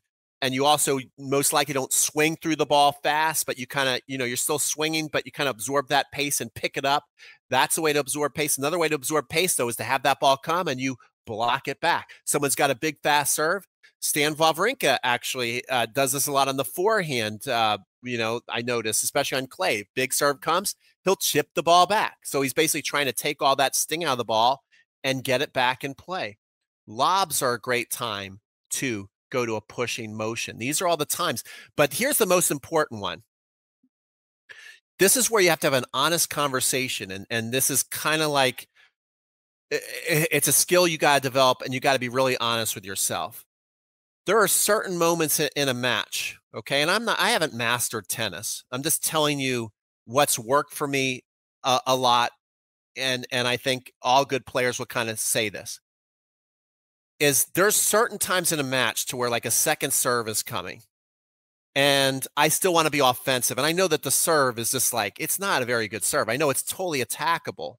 you also most likely don't swing through the ball fast, but you kind of, you know, you're still swinging, but you kind of absorb that pace and pick it up. That's a way to absorb pace. Another way to absorb pace, though, is to have that ball come and you block it back. Someone's got a big fast serve. Stan Wawrinka actually does this a lot on the forehand. You know, I notice, especially on clay, big serve comes, he'll chip the ball back. So he's basically trying to take all that sting out of the ball and get it back in play. Lobs are a great time to go to a pushing motion. These are all the times. But here's the most important one. This is where you have to have an honest conversation. And this is kind of like, it's a skill you got to develop, and you got to be really honest with yourself. There are certain moments in a match, okay? And I haven't mastered tennis. I'm just telling you what's worked for me a lot. And I think all good players will kind of say this. Is there's certain times in a match to where like a second serve is coming and I still want to be offensive. And I know that the serve is just like, it's not a very good serve. I know it's totally attackable,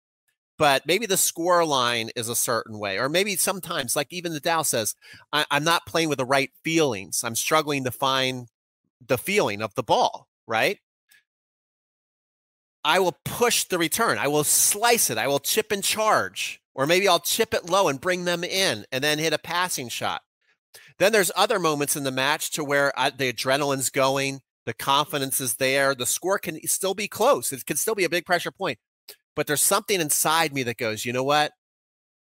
but maybe the score line is a certain way. Or maybe sometimes, like even the Dow says, I'm not playing with the right feelings. I'm struggling to find the feeling of the ball, right? I will push the return. I will slice it. I will chip and charge. Or maybe I'll chip it low and bring them in and then hit a passing shot. Then there's other moments in the match to where the adrenaline's going, the confidence is there, the score can still be close. It can still be a big pressure point. But there's something inside me that goes, you know what?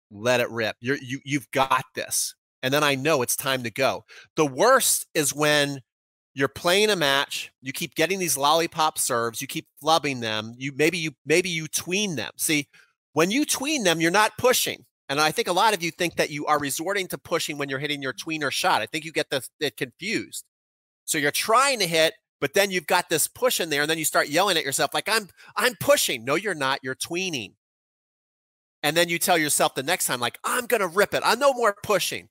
Let it rip. You've got this. And then I know it's time to go. The worst is when you're playing a match, you keep getting these lollipop serves, you keep flubbing them, maybe you tween them. See, when you tween them, you're not pushing. And I think a lot of you think that you are resorting to pushing when you're hitting your tweener shot. I think you get it confused. So you're trying to hit, but then you've got this push in there, and then you start yelling at yourself like, I'm pushing. No, you're not. You're tweening. And then you tell yourself the next time, like, I'm going to rip it. I'm no more pushing.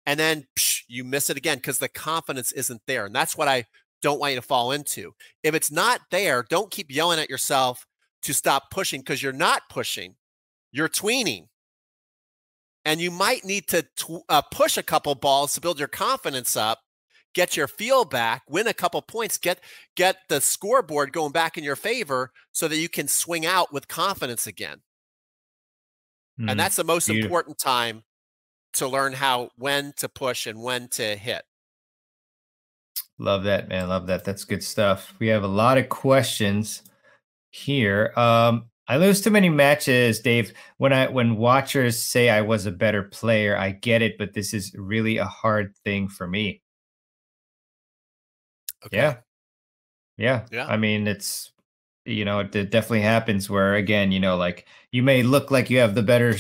And then you miss it again because the confidence isn't there. And that's what I don't want you to fall into. If it's not there, don't keep yelling at yourself to stop pushing, because you're not pushing. You're tweening. And you might need to push a couple balls to build your confidence up, get your feel back, win a couple points, get the scoreboard going back in your favor so that you can swing out with confidence again. And that's the most important time to learn when to push and when to hit. Love that, man. Love that. That's good stuff. We have a lot of questions here. I lose too many matches, Dave. When watchers say I was a better player, I get it, but this is really a hard thing for me. Okay. Yeah. I mean, it's, you know, it definitely happens where, again, you know, like you may look like you have the better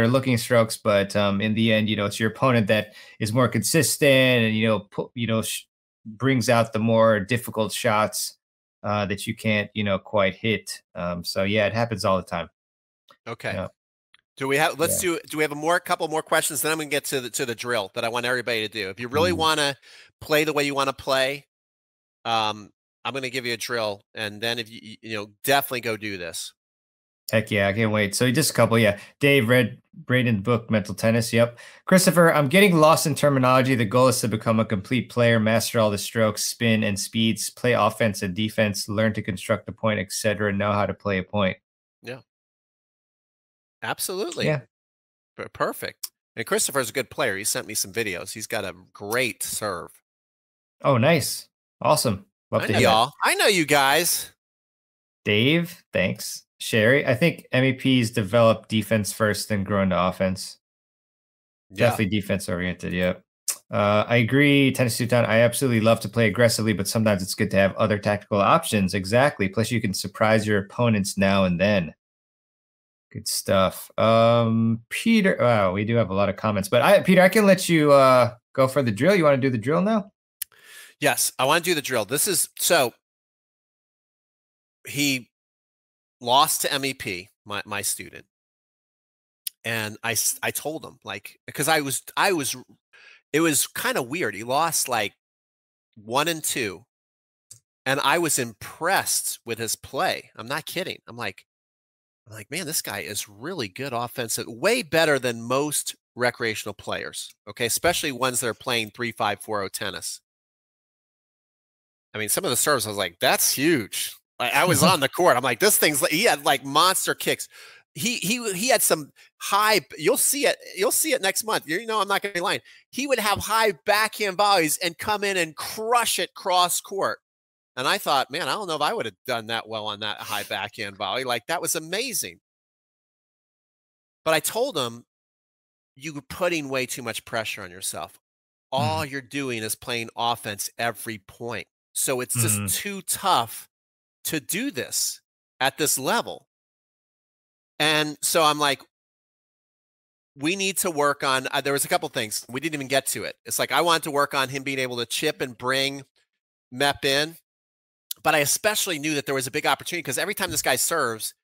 looking strokes, but in the end, you know, it's your opponent that is more consistent and, brings out the more difficult shots that you can't, quite hit. So yeah, it happens all the time. Okay. Yeah. Do we have a couple more questions? Then I'm going to get to the drill that I want everybody to do. If you really want to play the way you want to play, I'm going to give you a drill, and then if you definitely go do this. Heck yeah, I can't wait. So just a couple, yeah. Dave read Braden's book, Mental Tennis. Yep. Christopher, I'm getting lost in terminology. The goal is to become a complete player, master all the strokes, spin, and speeds, play offense and defense, learn to construct a point, etc., know how to play a point. Yeah. Absolutely. Yeah. Perfect. And Christopher's a good player. He sent me some videos. He's got a great serve. Oh, nice. Awesome. Love to hear y'all. I know you guys. Dave, thanks. Sherry, I think MEPs develop defense first, then grow into offense. Yeah. Definitely defense oriented. Yeah. I agree, Tennessee Town. I absolutely love to play aggressively, but sometimes it's good to have other tactical options. Exactly. Plus, you can surprise your opponents now and then. Good stuff. Peter. Wow, we do have a lot of comments, but Peter, I can let you go for the drill. You want to do the drill now? Yes, I want to do the drill. This is so. He lost to MEP, my student, and I told him, like, because it was kind of weird. He lost like 1-2, and I was impressed with his play. I'm not kidding. I'm like, man, this guy is really good offensive, way better than most recreational players. Okay, especially ones that are playing 3-5-4-0 tennis. I mean, some of the serves, I was like, that's huge. I was on the court. I'm like, this thing's, he had like monster kicks. He had some high, you'll see it next month. You know, I'm not going to be lying. He would have high backhand volleys and come in and crush it cross court. And I thought, man, I don't know if I would have done that well on that high backhand volley. Like, that was amazing. But I told him, you're putting way too much pressure on yourself. All you're doing is playing offense every point. So it's just too tough to do this at this level. And so I'm like, we need to work on, there was a couple things. We didn't even get to it. It's like, I wanted to work on him being able to chip and bring Mep in. But I especially knew that there was a big opportunity, because every time this guy serves,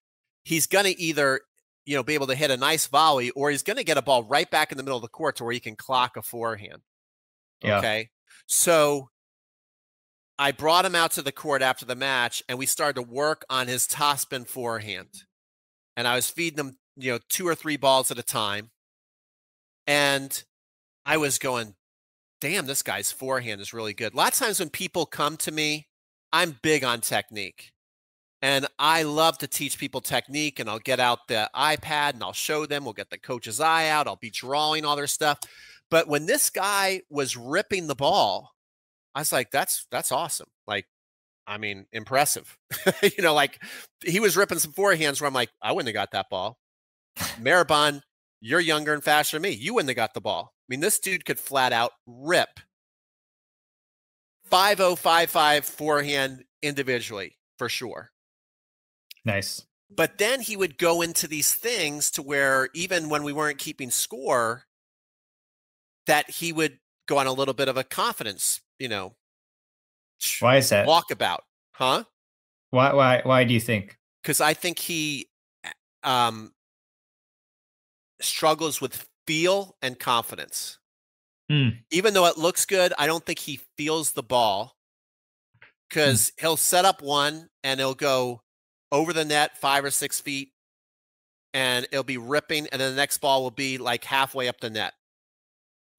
he's going to either, you know, be able to hit a nice volley, or he's going to get a ball right back in the middle of the court to where he can clock a forehand. Yeah. Okay. So I brought him out to the court after the match, and we started to work on his topspin forehand. And I was feeding him, you know, 2 or 3 balls at a time. And I was going, damn, this guy's forehand is really good. A lot of times when people come to me, I'm big on technique. And I love to teach people technique, and I'll get out the iPad and I'll show them. We'll get the coach's eye out. I'll be drawing all their stuff. But when this guy was ripping the ball, I was like, that's awesome. Like, I mean, impressive. You know, like, he was ripping some forehands where I'm like, I wouldn't have got that ball. Mehrban, you're younger and faster than me. You wouldn't have got the ball. I mean, this dude could flat out rip 5-0, 5-5 forehand individually, for sure. Nice. But then he would go into these things to where, even when we weren't keeping score, that he would go on a little bit of a confidence, you know, why is that? Walkabout, huh? Why do you think? Because I think he struggles with feel and confidence. Even though it looks good, I don't think he feels the ball, because he'll set up one and he'll go over the net 5 or 6 feet, and it'll be ripping, and then the next ball will be like halfway up the net.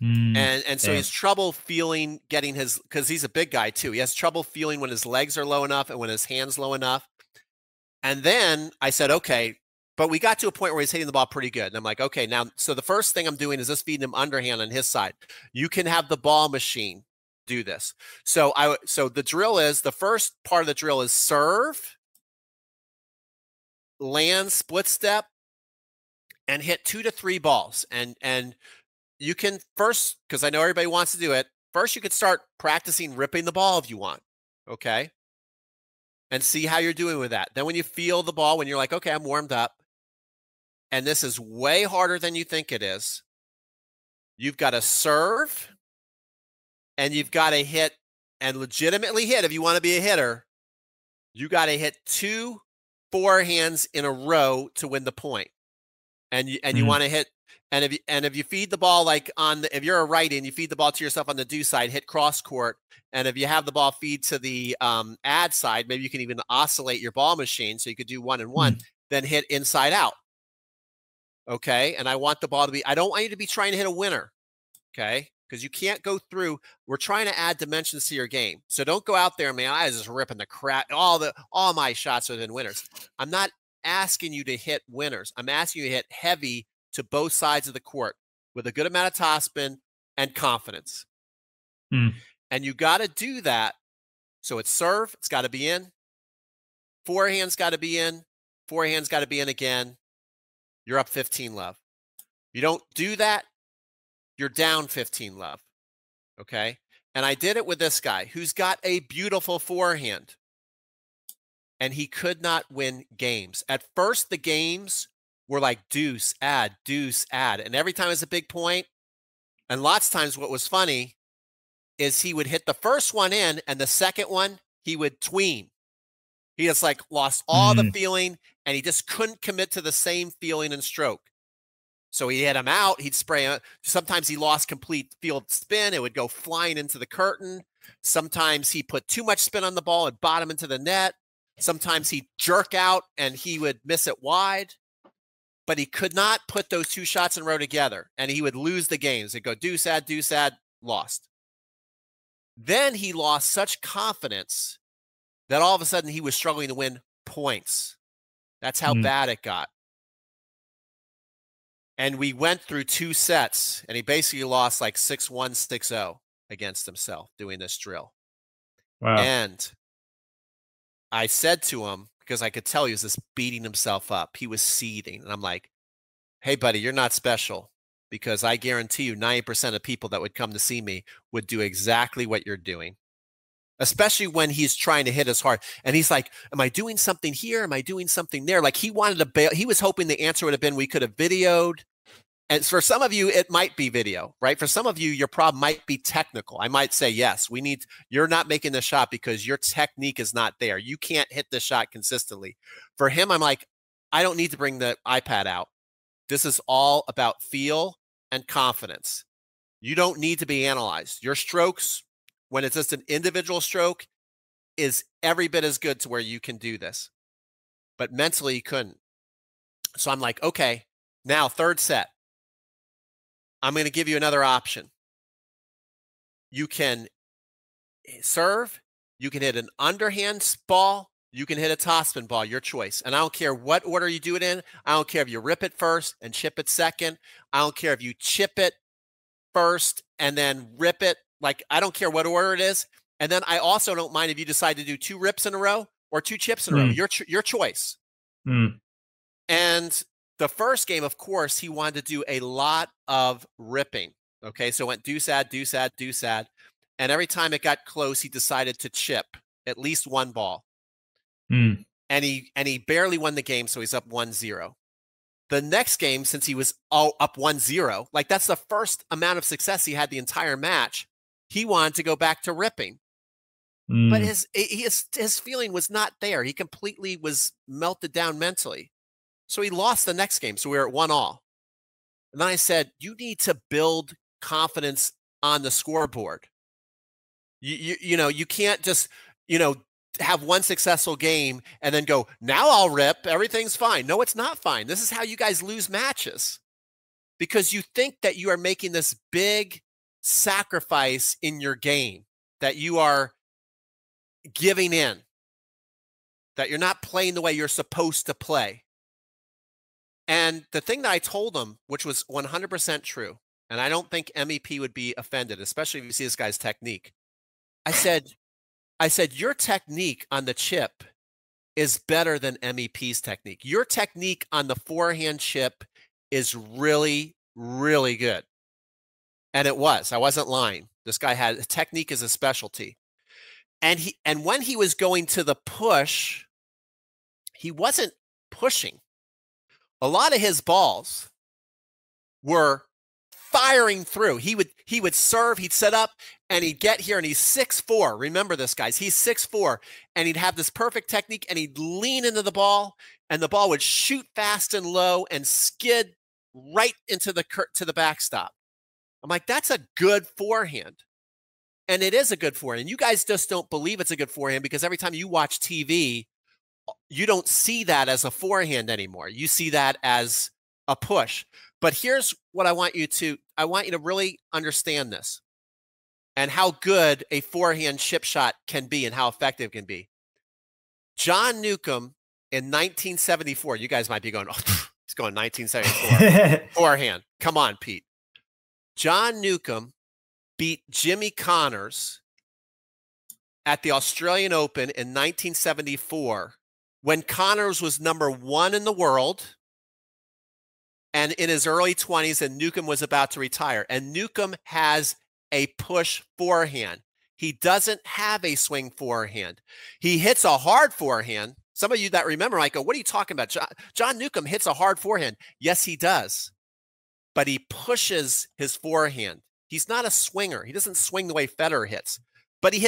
And so he has trouble feeling, getting his, because he's a big guy too. He has trouble feeling when his legs are low enough and when his hand's low enough. And then I said, okay, but we got to a point where he's hitting the ball pretty good. And I'm like, okay, now, so the first thing I'm doing is just feeding him underhand on his side. You can have the ball machine do this. So the drill is, the first part of the drill is serve, land, split step, and hit 2 to 3 balls. And you can first, because I know everybody wants to do it, first you could start practicing ripping the ball if you want, okay? And see how you're doing with that. Then when you feel the ball, when you're like, okay, I'm warmed up, and this is way harder than you think it is, you've got to serve, and you've got to hit, and legitimately hit. If you want to be a hitter, you got to hit 2 forehands in a row to win the point. And you want to hit, and if you feed the ball, like if you're a righty and you feed the ball to yourself on the do side, hit cross court. And if you have the ball feed to the ad side, maybe you can even oscillate your ball machine, so you could do 1 and 1, then hit inside out. Okay. And I want the ball to be, I don't want you to be trying to hit a winner. Okay. Because you can't go through, we're trying to add dimensions to your game. So don't go out there, man, I was just ripping the crap, all my shots are than winners. I'm not asking you to hit winners. I'm asking you to hit heavy to both sides of the court with a good amount of topspin and confidence. And you got to do that. So it's serve, it's got to be in. Forehand's got to be in. Forehand's got to be in again. You're up 15 love. You don't do that, you're down 15 love. Okay. And I did it with this guy who's got a beautiful forehand. And he could not win games. At first, the games were like deuce, add. And every time it was a big point. And lots of times what was funny is he would hit the first one in, and the second one, he would tween. He just like lost all the feeling, and he just couldn't commit to the same feeling and stroke. So he hit him out. He'd spray. Sometimes he lost complete field spin. It would go flying into the curtain. Sometimes he put too much spin on the ball and bottom into the net. Sometimes he'd jerk out and he would miss it wide. But he could not put those two shots in a row together, and he would lose the games. It'd go deuce, add, lost. Then he lost such confidence that all of a sudden he was struggling to win points. That's how bad it got. And we went through 2 sets, and he basically lost like 6-1, 6-0 against himself doing this drill. Wow. And I said to him, because I could tell he was just beating himself up. He was seething. And I'm like, hey, buddy, you're not special, because I guarantee you 90% of people that would come to see me would do exactly what you're doing, especially when he's trying to hit as hard. And he's like, am I doing something here? Am I doing something there? Like he wanted to bail. He was hoping the answer would have been we could have videoed. And for some of you, it might be video, right? For some of you, your problem might be technical. I might say, yes, you're not making the shot because your technique is not there. You can't hit the shot consistently. For him, I'm like, I don't need to bring the iPad out. This is all about feel and confidence. You don't need to be analyzed. Your strokes, when it's just an individual stroke, is every bit as good to where you can do this. But mentally, you couldn't. So I'm like, okay, now third set. I'm going to give you another option. You can serve, you can hit an underhand ball, you can hit a topspin ball, your choice. And I don't care what order you do it in. I don't care if you rip it first and chip it second. I don't care if you chip it first and then rip it. Like, I don't care what order it is. And then I also don't mind if you decide to do 2 rips in a row or 2 chips in a row. Your choice. And the first game, of course, he wanted to do a lot of ripping. Okay, so it went deuce, add. And every time it got close, he decided to chip at least 1 ball. And he barely won the game, so he's up 1-0. The next game, since he was up 1-0, like that's the first amount of success he had the entire match, he wanted to go back to ripping. But his feeling was not there. He completely was melted down mentally. So he lost the next game. So we were at 1-1. And then I said, you need to build confidence on the scoreboard. You can't just, have 1 successful game and then go, now I'll rip. Everything's fine. No, it's not fine. This is how you guys lose matches, because you think that you are making this big sacrifice in your game, that you are giving in, that you're not playing the way you're supposed to play. And the thing that I told him, which was 100% true, and I don't think MEP would be offended, especially if you see this guy's technique. I said, your technique on the chip is better than MEP's technique. Your technique on the forehand chip is really, really good. And it was. I wasn't lying. This guy had technique as a specialty. And when he was going to the push, he wasn't pushing. A lot of his balls were firing through. He would serve, he'd set up, and he'd get here, and he's 6'4". Remember this, guys. He's 6'4", and he'd have this perfect technique, and he'd lean into the ball, and the ball would shoot fast and low and skid right into the backstop. I'm like, that's a good forehand. And it is a good forehand. You guys just don't believe it's a good forehand because every time you watch TV, you don't see that as a forehand anymore. You see that as a push. But here's what I want you to really understand this and how good a forehand chip shot can be and how effective it can be. John Newcomb in 1974, you guys might be going, oh, he's going 1974. Forehand. Come on, Pete. John Newcomb beat Jimmy Connors at the Australian Open in 1974 when Connors was #1 in the world and in his early 20s, and Newcomb was about to retire. And Newcomb has a push forehand. He doesn't have a swing forehand. He hits a hard forehand. Some of you that remember might go, what are you talking about? John Newcomb hits a hard forehand. Yes, he does. But he pushes his forehand. He's not a swinger. He doesn't swing the way Federer hits. But he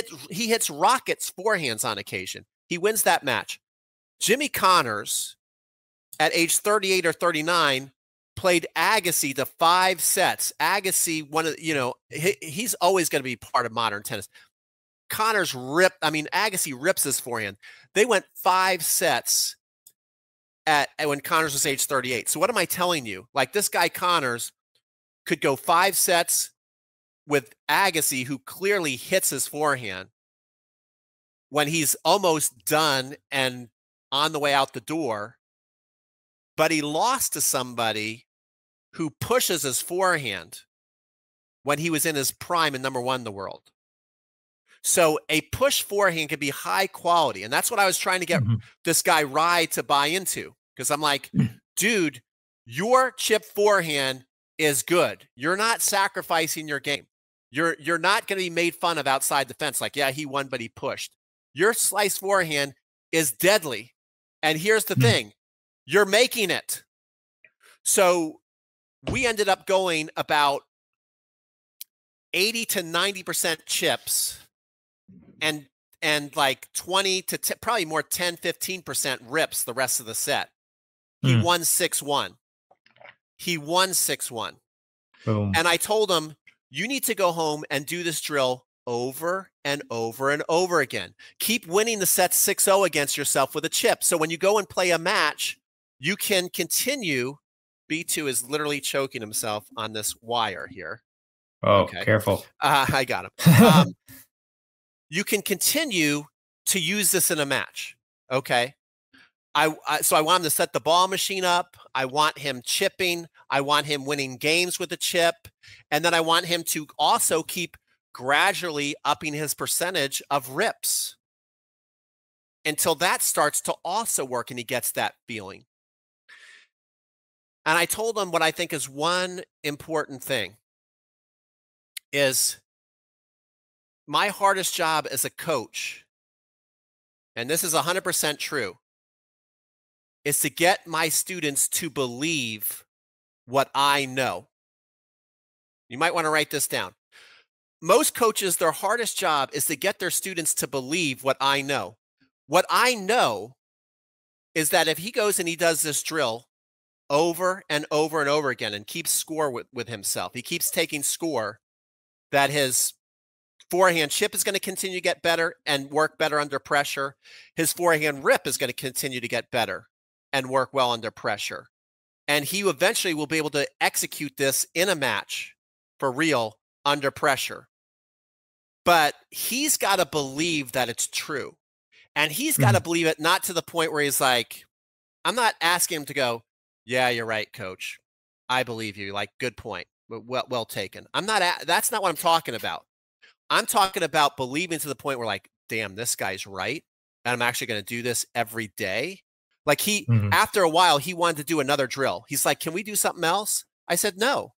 hits rockets forehands on occasion. He wins that match. Jimmy Connors, at age 38 or 39, played Agassi to 5 sets. Agassi, he's always going to be part of modern tennis. Agassi rips his forehand. They went 5 sets when Connors was age 38. So what am I telling you? Like, this guy Connors could go 5 sets with Agassi, who clearly hits his forehand, when he's almost done and on the way out the door. But he lost to somebody who pushes his forehand when he was in his prime and #1 in the world. So a push forehand can be high quality. And that's what I was trying to get this guy Rye to buy into. Because I'm like, dude, your chip forehand is good. You're not sacrificing your game. You're not going to be made fun of outside the fence. Like, yeah, he won, but he pushed. Your slice forehand is deadly. And here's the thing. You're making it. So we ended up going about 80 to 90% chips and like 20 to probably more 10, 15% rips the rest of the set. He won 6-1. He won 6-1. Boom. And I told him, you need to go home and do this drill over and over and over again. Keep winning the set 6-0 against yourself with a chip. So when you go and play a match, you can continue. B2 is literally choking himself on this wire here. Oh, okay. Careful. I got him. You can continue to use this in a match. Okay. So I want him to set the ball machine up. I want him chipping. I want him winning games with a chip. And then I want him to also keep gradually upping his percentage of rips until that starts to also work and he gets that feeling. And I told him what I think is one important thing is my hardest job as a coach, and this is 100% true, is to get my students to believe what I know. You might want to write this down. Most coaches, their hardest job is to get their students to believe what I know. What I know is that if he goes and he does this drill over and over and over again and keeps score with himself, he keeps taking score, that his forehand chip is going to continue to get better and work better under pressure. His forehand rip is going to continue to get better and work well under pressure. And he eventually will be able to execute this in a match for real under pressure. But he's got to believe that it's true. And he's got to believe it, not to the point where he's like, I'm not asking him to go, yeah, you're right, coach. I believe you. Like, good point. Well taken. That's not what I'm talking about. I'm talking about believing to the point where, like, damn, this guy's right. And I'm actually going to do this every day. Like, after a while, he wanted to do another drill. He's like, can we do something else? I said, no.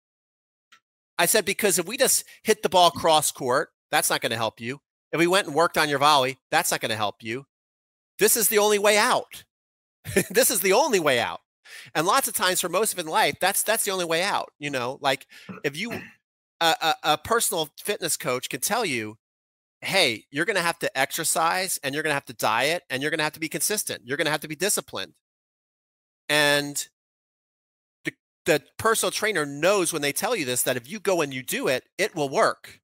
I said, because if we just hit the ball cross court, that's not going to help you. If we went and worked on your volley, that's not going to help you. This is the only way out. This is the only way out. And lots of times for most of it in life, that's the only way out. You know, like if you, a personal fitness coach can tell you, hey, you're going to have to exercise and you're going to have to diet and you're going to have to be consistent. You're going to have to be disciplined. And the personal trainer knows when they tell you this, that if you go and you do it, it will work.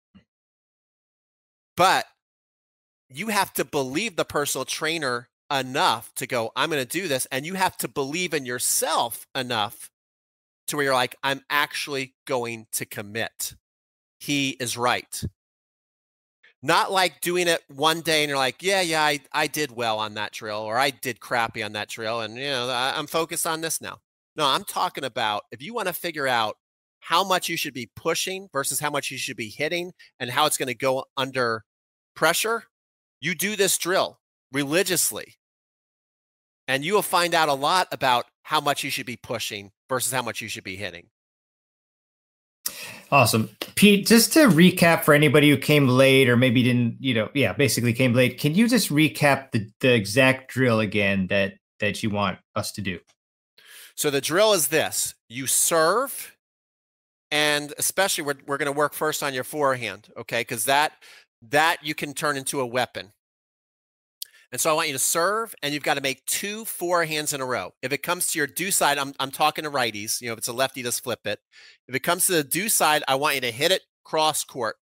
But you have to believe the personal trainer enough to go, I'm going to do this. And you have to believe in yourself enough to where you're like, I'm actually going to commit. He is right. Not like doing it one day and you're like, yeah, I did well on that drill, or I did crappy on that drill. And, you know, I'm focused on this now. No, I'm talking about if you want to figure out how much you should be pushing versus how much you should be hitting and how it's going to go under pressure, you do this drill religiously. And you will find out a lot about how much you should be pushing versus how much you should be hitting. Awesome. Pete, just to recap for anybody who came late or maybe didn't, basically came late, can you just recap the exact drill again that you want us to do? So the drill is this. You serve, and especially we're going to work first on your forehand, okay? Because that you can turn into a weapon. And so I want you to serve, and you've got to make 2 forehands in a row. If it comes to your do side, I'm talking to righties. If it's a lefty, just flip it. If it comes to the do side, I want you to hit it cross court.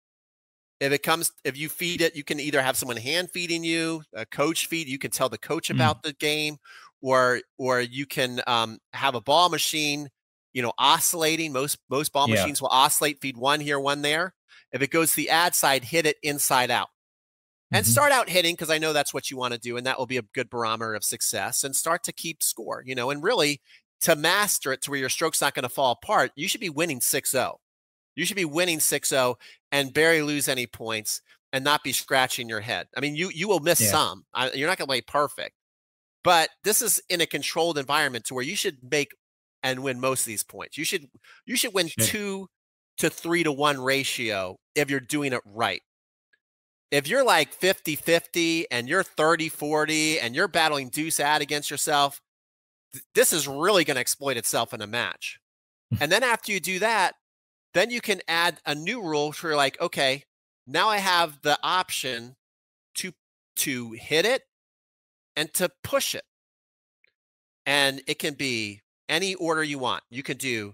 If you feed it, you can either have someone hand feeding you, a coach feed. You can tell the coach about the game, or you can have a ball machine, oscillating. Most ball machines will oscillate, feed one here, one there. If it goes to the ad side, hit it inside out. And start out hitting, because I know that's what you want to do, and that will be a good barometer of success, and start to keep score, and really to master it to where your stroke's not going to fall apart. You should be winning 6-0. You should be winning 6-0 and barely lose any points and not be scratching your head. I mean, you will miss some. You're not going to play perfect, but this is in a controlled environment to where you should make and win most of these points. You should win 2 to 3 to 1 ratio if you're doing it right. If you're like 50-50 and you're 30-40 and you're battling deuce ad against yourself, this is really going to exploit itself in a match. And then after you do that, then you can add a new rule where you're like, okay, now I have the option to hit it and to push it. And it can be any order you want. You can do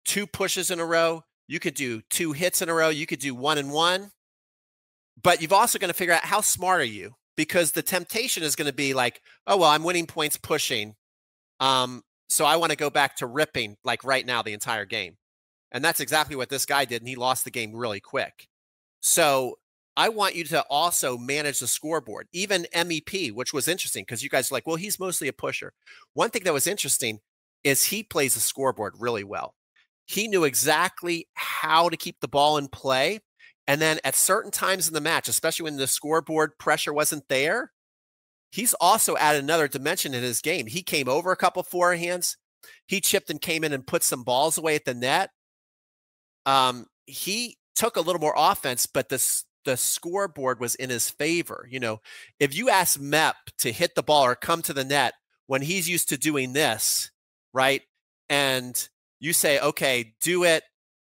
2 pushes in a row. You could do 2 hits in a row. You could do 1 and 1. But you've also got to figure out how smart are you, because the temptation is going to be like, oh, well, I'm winning points pushing. So I want to go back to ripping like right now the entire game. And that's exactly what this guy did. And he lost the game really quick. So I want you to also manage the scoreboard, even MEP, which was interesting because you guys are like, well, he's mostly a pusher. One thing that was interesting is he plays the scoreboard really well. He knew exactly how to keep the ball in play. And then at certain times in the match, especially when the scoreboard pressure wasn't there, he's also added another dimension in his game. He came over a couple forehands. He chipped and came in and put some balls away at the net. He took a little more offense, but the scoreboard was in his favor. If you ask Mep to hit the ball or come to the net when he's used to doing this, right? And you say, okay, do it,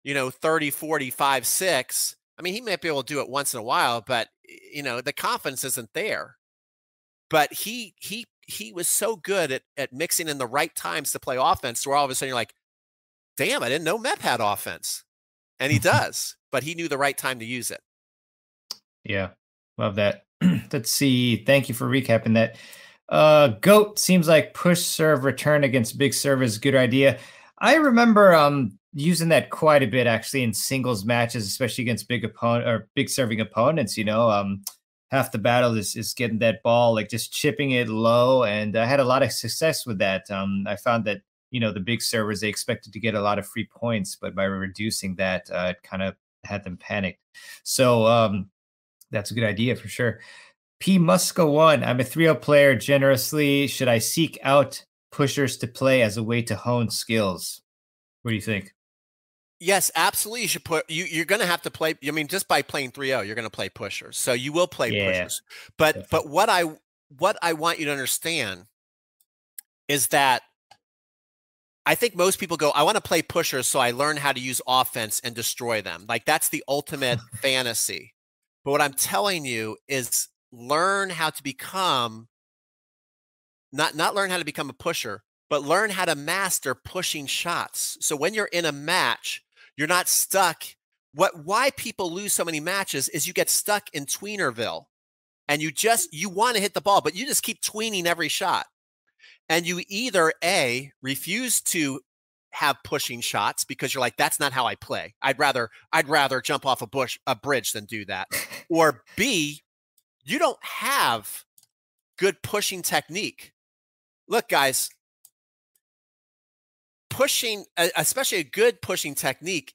30, 40, 5, 6. I mean, he might be able to do it once in a while, but the confidence isn't there. But he was so good at mixing in the right times to play offense, where all of a sudden you're like, damn, I didn't know Mep had offense. And he does, but he knew the right time to use it. Yeah, love that. Let's see. Thank you for recapping that. GOAT seems like push serve return against big serve is a good idea. I remember using that quite a bit actually in singles matches, especially against big serving opponents. Half the battle is getting that ball, like just chipping it low, and I had a lot of success with that. I found that the big servers, they expected to get a lot of free points, but by reducing that, it kind of had them panicked. So that's a good idea for sure. P Musco 1, I'm a 3-0 player. Generously, should I seek out pushers to play as a way to hone skills? What do you think? Yes, absolutely. You should you're going to have to play. I mean, just by playing 3-0, you're going to play pushers. So you will play pushers. But what I want you to understand is that I think most people go, I want to play pushers so I learn how to use offense and destroy them. Like that's the ultimate fantasy. But what I'm telling you is learn how to become not learn how to become a pusher, but learn how to master pushing shots. So when you're in a match, you're not stuck. Why people lose so many matches is you get stuck in tweenerville, and you want to hit the ball, but you just keep tweening every shot. And you either A, refuse to have pushing shots because you're like, that's not how I play. I'd rather jump off a bridge than do that. Or B, you don't have good pushing technique. Look, guys, pushing, especially a good pushing technique,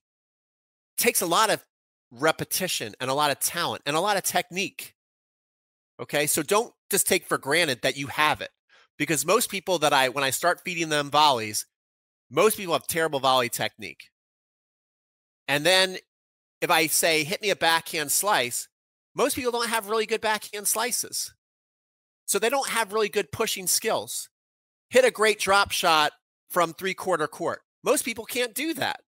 takes a lot of repetition and a lot of talent and a lot of technique. Okay, so don't just take for granted that you have it, because most people when I start feeding them volleys, most people have terrible volley technique. And then if I say, hit me a backhand slice, most people don't have really good backhand slices. So they don't have really good pushing skills. Hit a great drop shot from 3/4 court. Most people can't do that.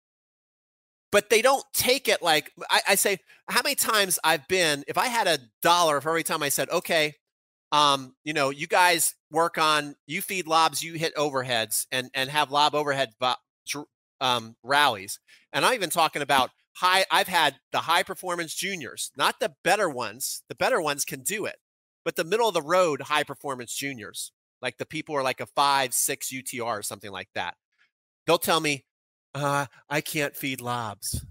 But they don't take it like, I say, how many times I've been, if I had $1 for every time I said, okay, you know, you guys work on, you feed lobs, you hit overheads and have lob overhead rallies. And I'm even talking about I've had the high performance juniors, not the better ones. The better ones can do it, but the middle of the road high performance juniors, like the people who are like a 5-6 UTR or something like that. They'll tell me, I can't feed lobs.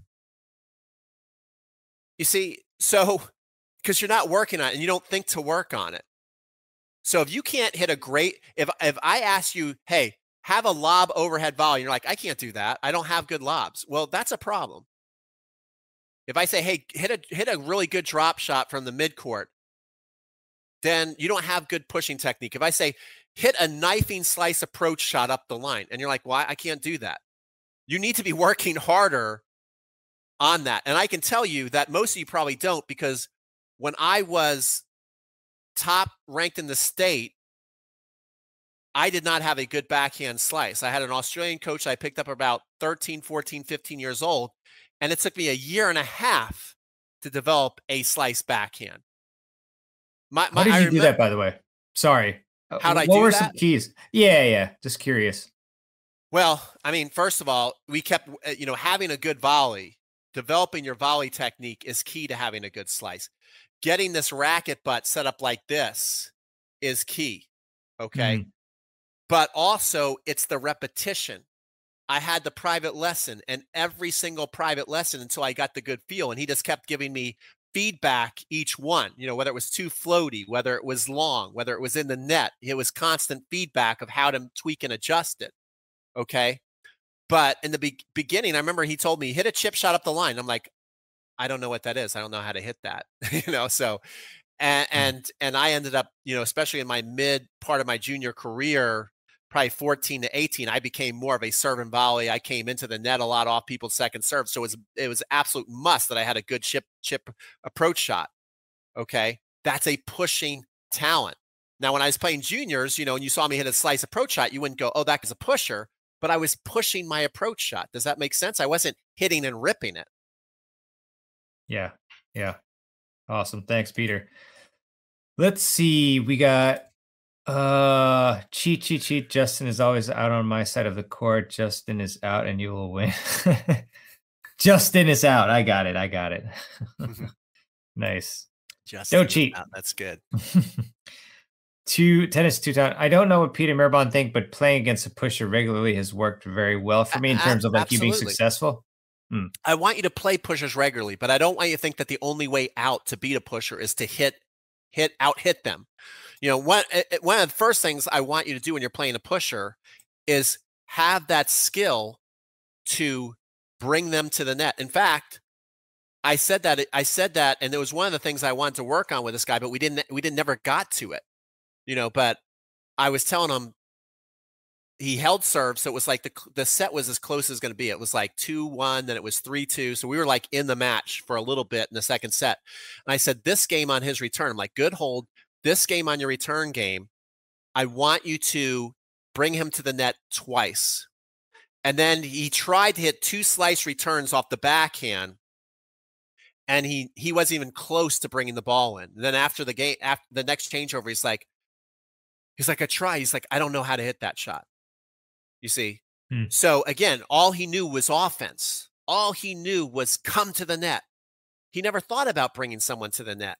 You see, so because you're not working on it and you don't think to work on it. So if you can't hit a great, if I ask you, hey, have a lob overhead volley, you're like, I can't do that. I don't have good lobs. Well, that's a problem. If I say, hey, hit a really good drop shot from the midcourt, then you don't have good pushing technique. If I say, hit a knifing slice approach shot up the line, and you're like, well, I can't do that. You need to be working harder on that. And I can tell you that most of you probably don't, because when I was top ranked in the state, I did not have a good backhand slice. I had an Australian coach I picked up about 13, 14, 15 years old, and it took me 1.5 years to develop a slice backhand. How did you do that, by the way? Sorry. How did I do that? What were some keys? Yeah. Just curious. Well, I mean, first of all, we kept, you know, having a good volley, developing your volley technique is key to having a good slice. Getting this racket butt set up like this is key. Okay. But also it's the repetition. I had the private lesson, and every single private lesson until I got the good feel. And he just kept giving me feedback each one, you know, whether it was too floaty, whether it was long, whether it was in the net, it was constant feedback of how to tweak and adjust it. Okay. But in the beginning, I remember he told me, hit a chip shot up the line. I'm like, I don't know what that is. I don't know how to hit that, you know? So, and I ended up, you know, especially in my mid part of my junior career, probably 14 to 18, I became more of a serve and volley. I came into the net a lot off people's second serve. So it was absolute must that I had a good chip approach shot. Okay. That's a pushing talent. Now, when I was playing juniors, you know, and you saw me hit a slice approach shot, you wouldn't go, oh, that is a pusher, but I was pushing my approach shot. Does that make sense? I wasn't hitting and ripping it. Yeah. Awesome. Thanks, Peter. Let's see. We got cheat. Justin is always out on my side of the court. Justin is out and you will win. Justin is out. I got it. Nice. Justin don't cheat. That's good. Tennis two-time. I don't know what Peter Mehrban think, but playing against a pusher regularly has worked very well for me in terms of like you being successful. I want you to play pushers regularly, but I don't want you to think that the only way out to beat a pusher is to hit them. You know, one of the first things I want you to do when you're playing a pusher is have that skill to bring them to the net. In fact, I said that, and it was one of the things I wanted to work on with this guy, but we never got to it. You know, but I was telling him, he held serve, so it was like the set was as close as going to be. It was like 2-1, then it was 3-2. So we were like in the match for a little bit in the second set. And I said, this game on his return, I'm like, good hold. This game on your return game, I want you to bring him to the net twice. And then he tried to hit 2 slice returns off the backhand, and he wasn't even close to bringing the ball in. And then after the game, after the next changeover, he's like, I try. He's like, I don't know how to hit that shot. You see? So again, all he knew was offense. All he knew was come to the net. He never thought about bringing someone to the net.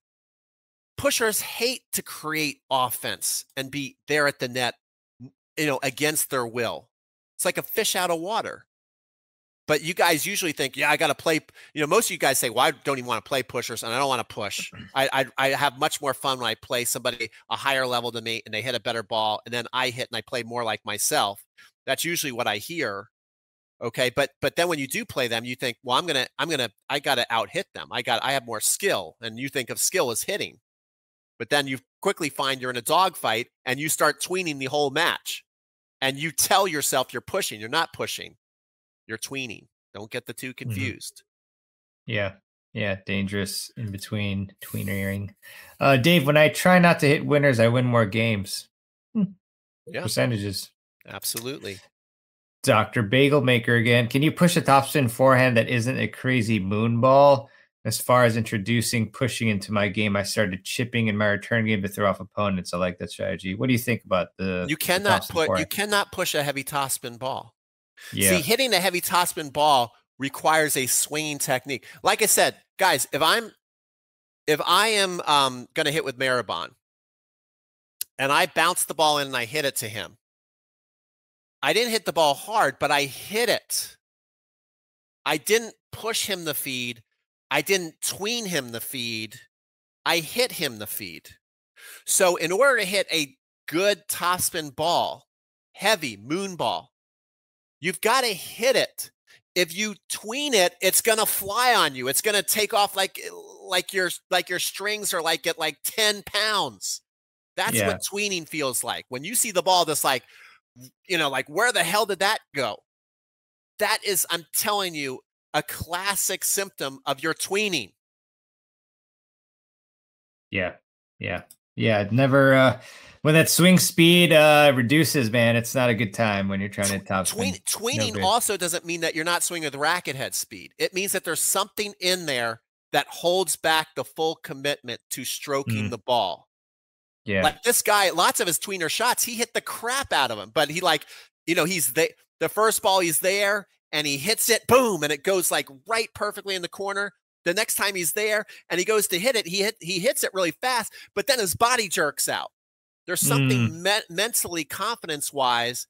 Pushers hate to create offense and be there at the net, you know, against their will. It's like a fish out of water. But you guys usually think, yeah, I got to play. You know, most of you guys say, well, I don't even want to play pushers, and I don't want to push. I have much more fun when I play somebody a higher level than me, and they hit a better ball, and then I hit and I play more like myself. That's usually what I hear. Okay, but then when you do play them, you think, well, I got to out hit them. I have more skill, and you think of skill as hitting. But then you quickly find you're in a dogfight, and you start tweening the whole match, and you tell yourself you're pushing. You're not pushing. You're tweening. Don't get the two confused. Yeah. Yeah. Dangerous in between tweenering. Dave, when I try not to hit winners, I win more games. Yeah. Percentages. Absolutely. Dr. Bagel Maker again. Can you push a topspin forehand that isn't a crazy moon ball? As far as introducing pushing into my game, I started chipping in my return game to throw off opponents. I like that strategy. What do you think about you cannot push a heavy topspin ball. Yeah. See, hitting a heavy topspin ball requires a swinging technique. Like I said, guys, if I am going to hit with Mehrban and I bounce the ball in and I hit it to him, I didn't hit the ball hard, but I hit it. I didn't push him the feed. I didn't tween him the feed. I hit him the feed. So in order to hit a good topspin ball, heavy moon ball, you've got to hit it. If you tween it, it's going to fly on you. It's going to take off like your strings are like at like 10 pounds. That's what tweening feels like. When you see the ball that's like, like where the hell did that go? That is, I'm telling you, a classic symptom of your tweening. Yeah. Never when that swing speed reduces, man, it's not a good time when you're trying to top spin. Tweening also doesn't mean that you're not swinging with racket head speed. It means that there's something in there that holds back the full commitment to stroking the ball. Yeah. Like this guy, lots of his tweener shots, he hit the crap out of him, but he he's the first ball he's there and he hits it, boom, and it goes like right perfectly in the corner. The next time he's there and he goes to hit it, he hits it really fast, but then his body jerks out. There's something mentally, confidence-wise,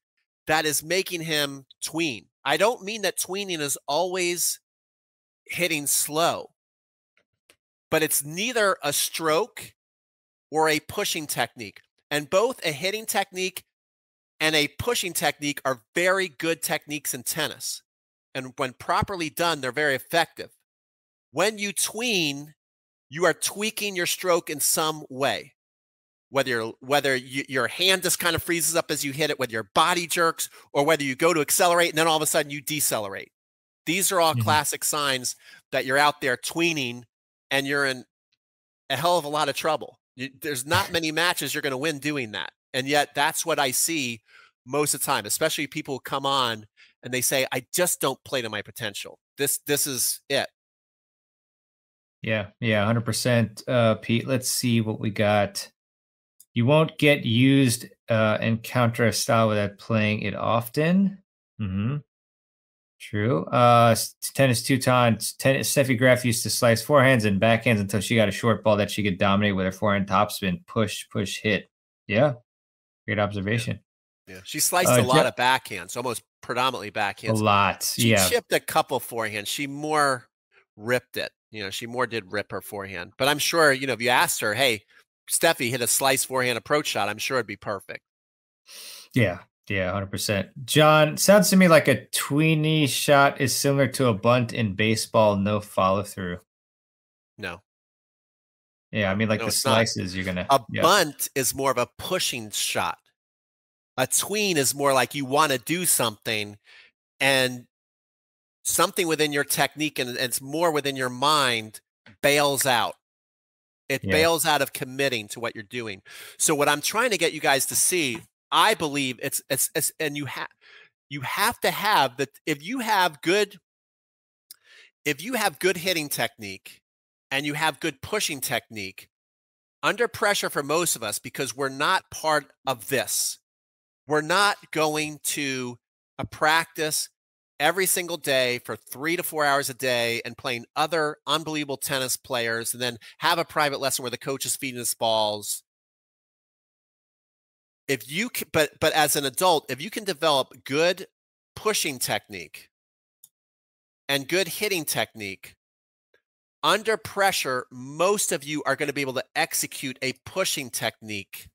that is making him tween. I don't mean that tweening is always hitting slow, but it's neither a stroke or a pushing technique. And both a hitting technique and a pushing technique are very good techniques in tennis. And when properly done, they're very effective. When you tween, you are tweaking your stroke in some way. Whether your hand just kind of freezes up as you hit it, whether your body jerks, or whether you go to accelerate and then all of a sudden you decelerate. These are all classic signs that you're out there tweening and you're in a hell of a lot of trouble. There's not many matches you're going to win doing that. And yet that's what I see most of the time, especially people who come on and they say, I just don't play to my potential. This is it. Yeah, 100%. Pete, let's see what we got. You won't get used and counter a style without playing it often. True. Tennis Teuton. Steffi Graf used to slice forehands and backhands until she got a short ball that she could dominate with her forehand topspin. Push, hit. Yeah. Great observation. Yeah. She sliced a lot of backhands, almost predominantly backhands. A lot. She chipped a couple forehands. She more ripped it. She more did rip her forehand. But I'm sure, if you asked her, hey, Steffi hit a slice forehand approach shot, I'm sure it'd be perfect. Yeah, 100%. John, sounds to me like a tweeny shot is similar to a bunt in baseball, no follow through. No. Yeah, I mean, like the slices you're gonna. Bunt is more of a pushing shot. A tween is more like you want to do something, and something within your technique and it's more within your mind bails out. It bails out of committing to what you're doing. So what I'm trying to get you guys to see, I believe it's and you have to have that. If you have good hitting technique and you have good pushing technique, under pressure for most of us, because we're not part of this, we're not going to a practice every single day for 3 to 4 hours a day and playing other unbelievable tennis players and then have a private lesson where the coach is feeding us balls. But as an adult, if you can develop good pushing technique and good hitting technique, under pressure, most of you are going to be able to execute a pushing technique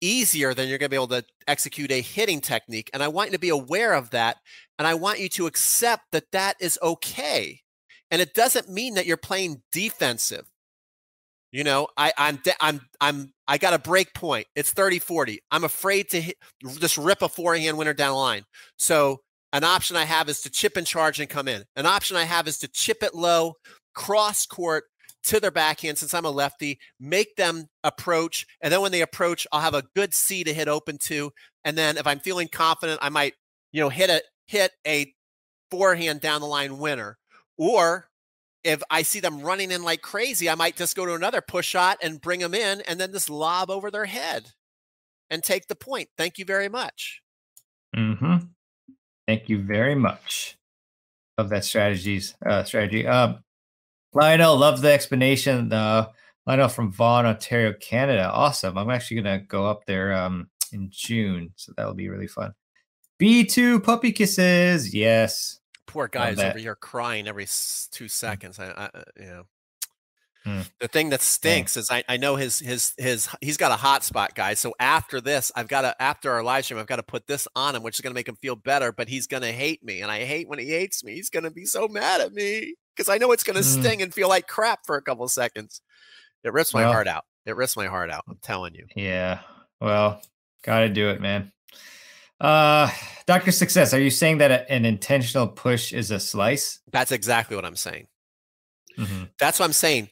easier than you're going to be able to execute a hitting technique. And I want you to be aware of that. And I want you to accept that that is okay. And it doesn't mean that you're playing defensive. I got a break point. It's 30-40. I'm afraid to just rip a forehand winner down the line. So an option I have is to chip and charge and come in. An option I have is to chip it low cross court to their backhand since I'm a lefty, make them approach. And then when they approach, I'll have a good C to hit open to. And then if I'm feeling confident, I might, hit a forehand down the line winner. Or if I see them running in like crazy, I might just go to another push shot and bring them in and then just lob over their head and take the point. Thank you very much. Mm-hmm. Thank you very much. Love that strategy. Lionel, love the explanation. Lionel from Vaughan, Ontario, Canada. Awesome. I'm actually going to go up there in June, so that'll be really fun. B2 puppy kisses. Yes. Poor guy is over here crying every 2 seconds. The thing that stinks is I know he's got a hotspot, guys. So after this, after our live stream, I've got to put this on him, which is going to make him feel better, but he's going to hate me. And I hate when he hates me. He's going to be so mad at me because I know it's going to sting and feel like crap for a couple of seconds. It rips my heart out. It rips my heart out. I'm telling you. Yeah. Well, got to do it, man. Dr. Success, are you saying that an intentional push is a slice? That's exactly what I'm saying. That's what I'm saying.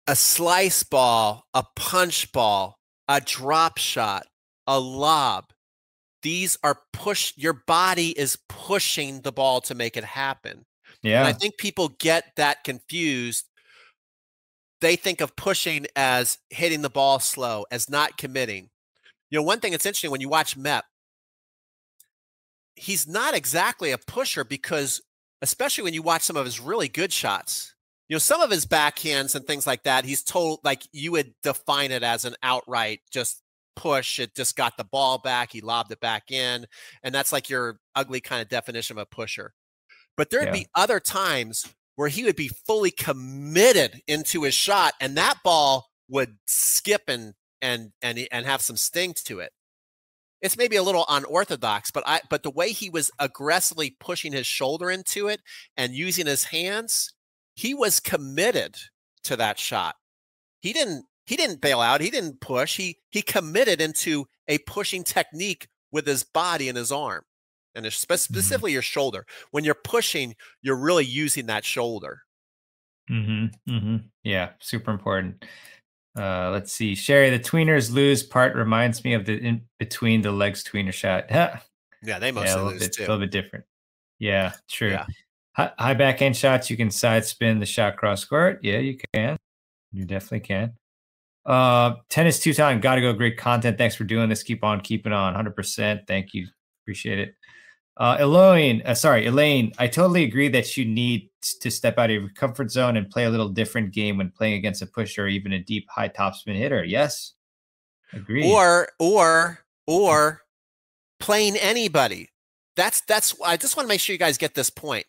A slice ball, a punch ball, a drop shot, a lob. These are your body is pushing the ball to make it happen. Yeah. And I think people get that confused. They think of pushing as hitting the ball slow, as not committing. One thing that's interesting when you watch Mep, he's not exactly a pusher because, especially when you watch some of his really good shots, some of his backhands and things like that, he's told, like, you would define it as an outright just push. It just got the ball back. He lobbed it back in. And that's like your ugly kind of definition of a pusher. But there'd be other times where he would be fully committed into his shot and that ball would skip and have some sting to it. It's maybe a little unorthodox, but the way he was aggressively pushing his shoulder into it and using his hands, he was committed to that shot. He didn't bail out. He didn't push. He committed into a pushing technique with his body and his arm, and specifically your shoulder. When you're pushing, you're really using that shoulder. Yeah, super important. Let's see. Sherry, the tweeners lose part reminds me of the in between the legs tweener shot. Yeah, they mostly lose too. A little bit different. Yeah, true. Yeah. High backhand shots, you can side spin the shot cross court. Yeah, you can. You definitely can. Tennis two-time, gotta go. Great content. Thanks for doing this. Keep on keeping on. 100%. Thank you. Appreciate it. Elaine, I totally agree that you need to step out of your comfort zone and play a little different game when playing against a pusher or even a deep high topspin hitter. Yes. Agree. Or playing anybody. That's I just want to make sure you guys get this point.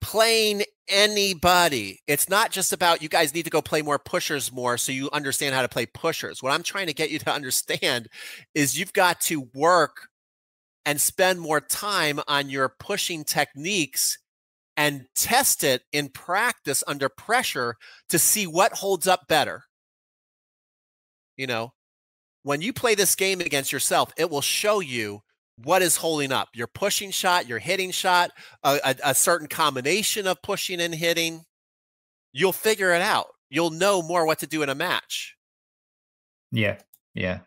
Playing anybody. It's not just about you guys need to go play more pushers more so you understand how to play pushers. What I'm trying to get you to understand is you've got to work and spend more time on your pushing techniques and test it in practice under pressure to see what holds up better. When you play this game against yourself, it will show you what is holding up. Your pushing shot, your hitting shot, a certain combination of pushing and hitting. You'll figure it out. You'll know more what to do in a match. Yeah,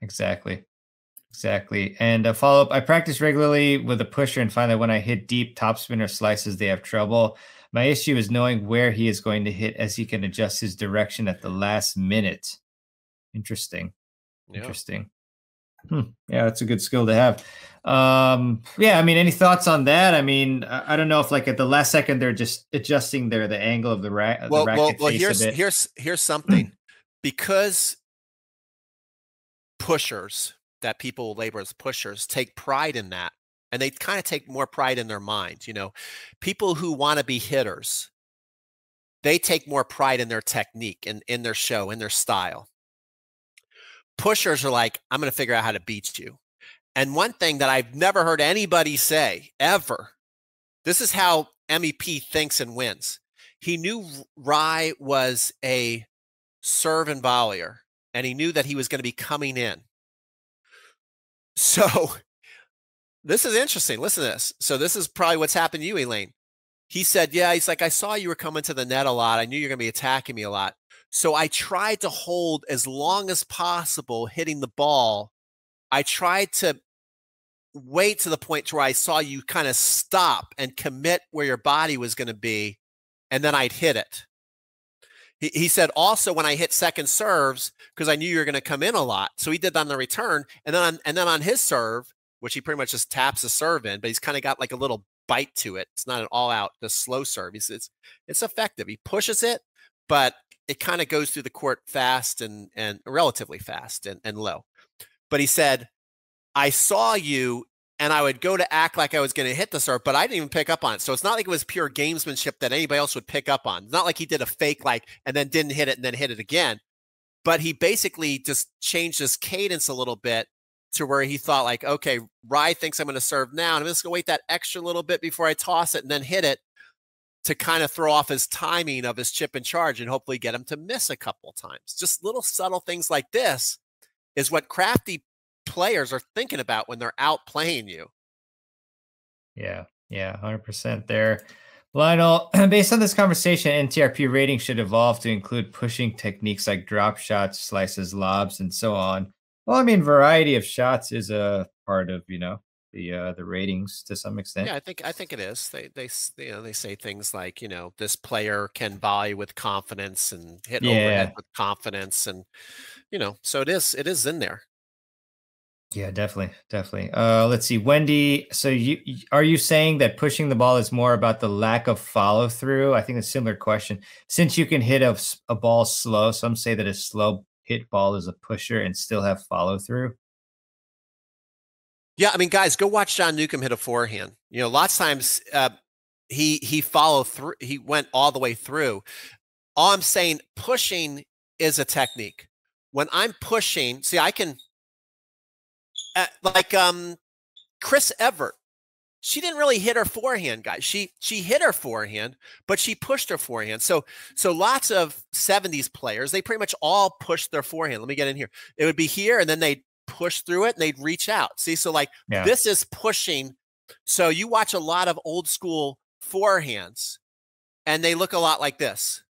exactly. And a follow-up, I practice regularly with a pusher and find that when I hit deep topspin or slices, they have trouble. My issue is knowing where he is going to hit as he can adjust his direction at the last minute. Interesting. Yeah, that's a good skill to have. Any thoughts on that? I don't know if like at the last second they're just adjusting the angle of the racket face a bit. Here's something. Because pushers that people label as pushers take pride in that, and they kind of take more pride in their minds. People who want to be hitters, they take more pride in their technique and in their show, in their style. Pushers are like, I'm going to figure out how to beat you. And one thing that I've never heard anybody say ever, this is how MEP thinks and wins. He knew Rye was a serve and volleyer, and he knew that he was going to be coming in. So this is interesting. Listen to this. So this is probably what's happened to you, Elaine. he said, yeah, he's like, I saw you were coming to the net a lot. I knew you were going to be attacking me a lot. So I tried to hold as long as possible hitting the ball. I tried to wait to the point where I saw you kind of stop and commit where your body was going to be, and then I'd hit it. He said also when I hit second serves, because I knew you were going to come in a lot. So he did that on the return. And then on his serve, which he pretty much just taps the serve in, but he's kind of got like a little bite to it. It's not an all out, the slow serve. It's effective. He pushes it, but it kind of goes through the court fast and relatively fast and low. But he said, I saw you and I would go to act like I was going to hit the serve, but I didn't even pick up on it. So it's not like it was pure gamesmanship that anybody else would pick up on. It's not like he did a fake and then didn't hit it and then hit it again. But he basically just changed his cadence a little bit to where he thought like, okay, Rye thinks I'm going to serve now, and I'm just going to wait that extra little bit before I toss it and then hit it to kind of throw off his timing of his chip and charge and hopefully get him to miss a couple of times. Just little subtle things like this is what crafty players are thinking about when they're out playing you. Yeah, 100% there. Lionel, based on this conversation, NTRP rating should evolve to include pushing techniques like drop shots, slices, lobs, and so on. Well, I mean, variety of shots is a part of, the ratings to some extent. Yeah, I think it is. They say things like, this player can volley with confidence and hit overhead with confidence, and so it is in there. Yeah, definitely. Let's see, Wendy. So are you saying that pushing the ball is more about the lack of follow through? I think a similar question. Since you can hit a ball slow, some say that a slow hit ball is a pusher and still have follow through. Yeah, I mean, guys, go watch John Newcomb hit a forehand. Lots of times he followed through. He went all the way through. All I'm saying, pushing is a technique. When I'm pushing, see, I can. Chris Evert, she didn't really hit her forehand, guys. She hit her forehand, but she pushed her forehand. So lots of 70s players, they pretty much all pushed their forehand. Let me get in here. It would be here, and then they'd push through it, and they'd reach out. See, so this is pushing. So you watch a lot of old school forehands, and they look a lot like this.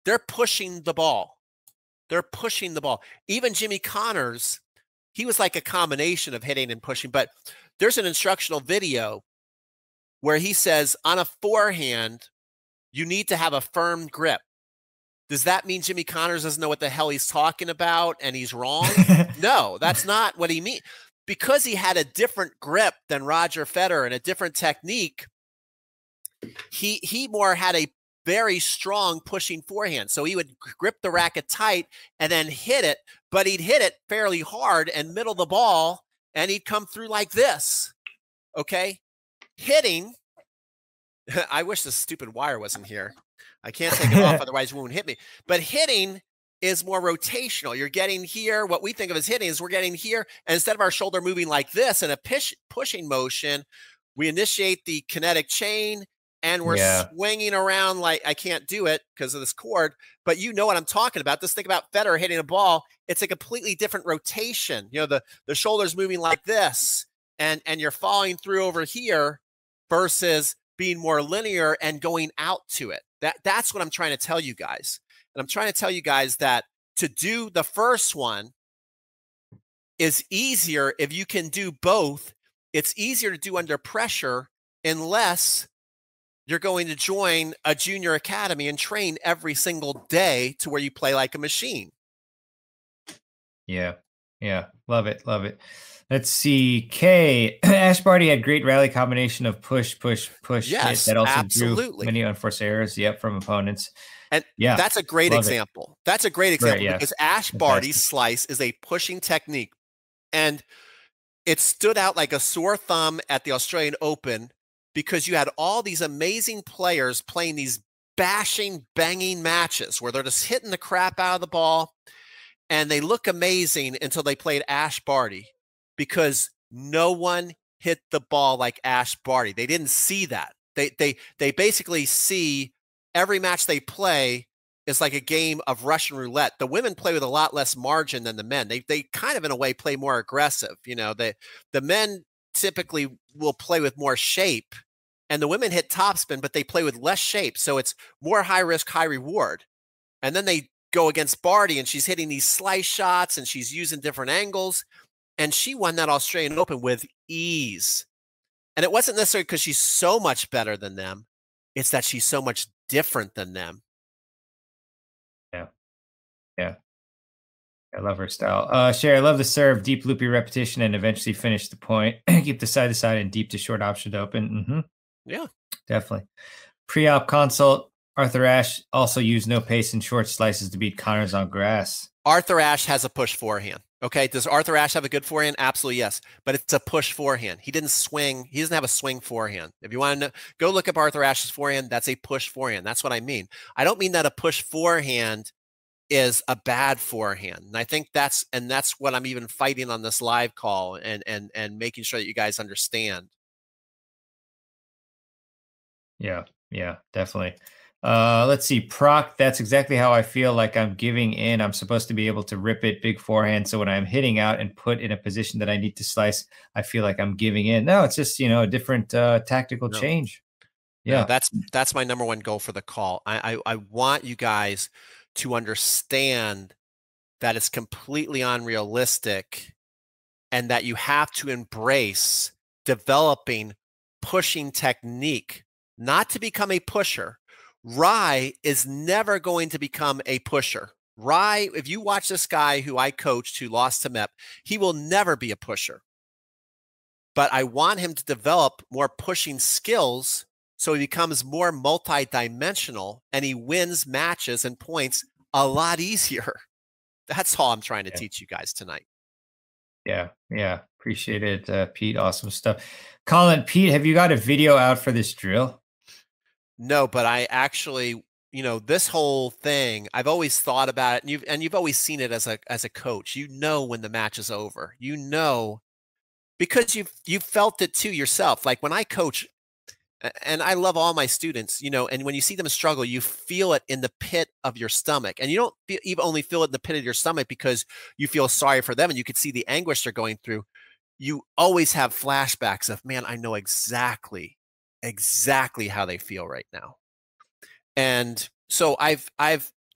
They're pushing the ball. Even Jimmy Connors, he was like a combination of hitting and pushing, but there's an instructional video where he says on a forehand, you need to have a firm grip. Does that mean Jimmy Connors doesn't know what the hell he's talking about and he's wrong? No, that's not what he means. Because he had a different grip than Roger Federer and a different technique, he more had a very strong pushing forehand. So he would grip the racket tight and then hit it, but he'd hit it fairly hard and middle the ball, and he'd come through like this. Okay? Hitting, I wish this stupid wire wasn't here. I can't take it off, otherwise it won't hit me. But hitting is more rotational. You're getting here. What we think of as hitting is we're getting here, and instead of our shoulder moving like this in a pushing motion, we initiate the kinetic chain, and we're swinging around like, I can't do it because of this cord, but you know what I'm talking about. Just think about Federer hitting a ball. It's a completely different rotation. The shoulder's moving like this, and you're falling through over here versus being more linear and going out to it. That's what I'm trying to tell you guys. And I'm trying to tell you guys that to do the first one is easier if you can do both. It's easier to do under pressure unless you're going to join a junior academy and train every single day to where you play like a machine. Yeah. Love it. Let's see. Kay, Ash Barty had great rally combination of push, yes, hit that also absolutely drew many unforced errors. From opponents. And that's a great example. That's a great example because Ash Barty's slice is a pushing technique. And it stood out like a sore thumb at the Australian Open because you had all these amazing players playing these banging matches where they're just hitting the crap out of the ball, and they look amazing until they played Ash Barty because no one hit the ball like Ash Barty. They didn't see that. They basically see every match they play is like a game of Russian roulette. The women play with a lot less margin than the men. They kind of in a way play more aggressive. The men typically will play with more shape and the women hit topspin, but they play with less shape. So it's more high risk, high reward. And then they go against Barty, and she's hitting these slice shots, and she's using different angles. And she won that Australian Open with ease. And it wasn't necessarily because she's so much better than them. It's that she's so much different than them. Yeah. Yeah. I love her style. Sherry, I love the serve, deep loopy repetition, and eventually finish the point. Keep the side to side and deep to short option open. Yeah. Definitely. Pre-op consult. Arthur Ashe also used no pace and short slices to beat Connors on grass. Arthur Ashe has a push forehand. Okay. Does Arthur Ashe have a good forehand? Absolutely, yes. But it's a push forehand. He didn't swing. He doesn't have a swing forehand. If you want to know, go look up Arthur Ashe's forehand. That's a push forehand. That's what I mean. I don't mean that a push forehand is a bad forehand. And I think that's what I'm even fighting on this live call and making sure that you guys understand. Yeah, definitely. Let's see, Proc, that's exactly how I feel like I'm giving in. I'm supposed to be able to rip it, big forehand. So when I'm hitting out and put in a position that I need to slice, I feel like I'm giving in. No, it's just, a different tactical change. Yeah. No, that's my number one goal for the call. I want you guys to understand that it's completely unrealistic and that you have to embrace developing pushing technique, not to become a pusher. Rye is never going to become a pusher. Rye, if you watch this guy who I coached who lost to Mep, he will never be a pusher. But I want him to develop more pushing skills so he becomes more multidimensional and he wins matches and points a lot easier. That's all I'm trying to teach you guys tonight. Yeah. Appreciate it, Pete. Awesome stuff. Colin, Pete, have you got a video out for this drill? No, but I actually, this whole thing, I've always thought about it, and you've always seen it as a coach. When the match is over, because you've felt it too yourself. Like when I coach, and I love all my students, and when you see them struggle, you feel it in the pit of your stomach, and you don't even only feel it in the pit of your stomach because you feel sorry for them and you can see the anguish they're going through. You always have flashbacks of, man, I know exactly how they feel right now. And so I've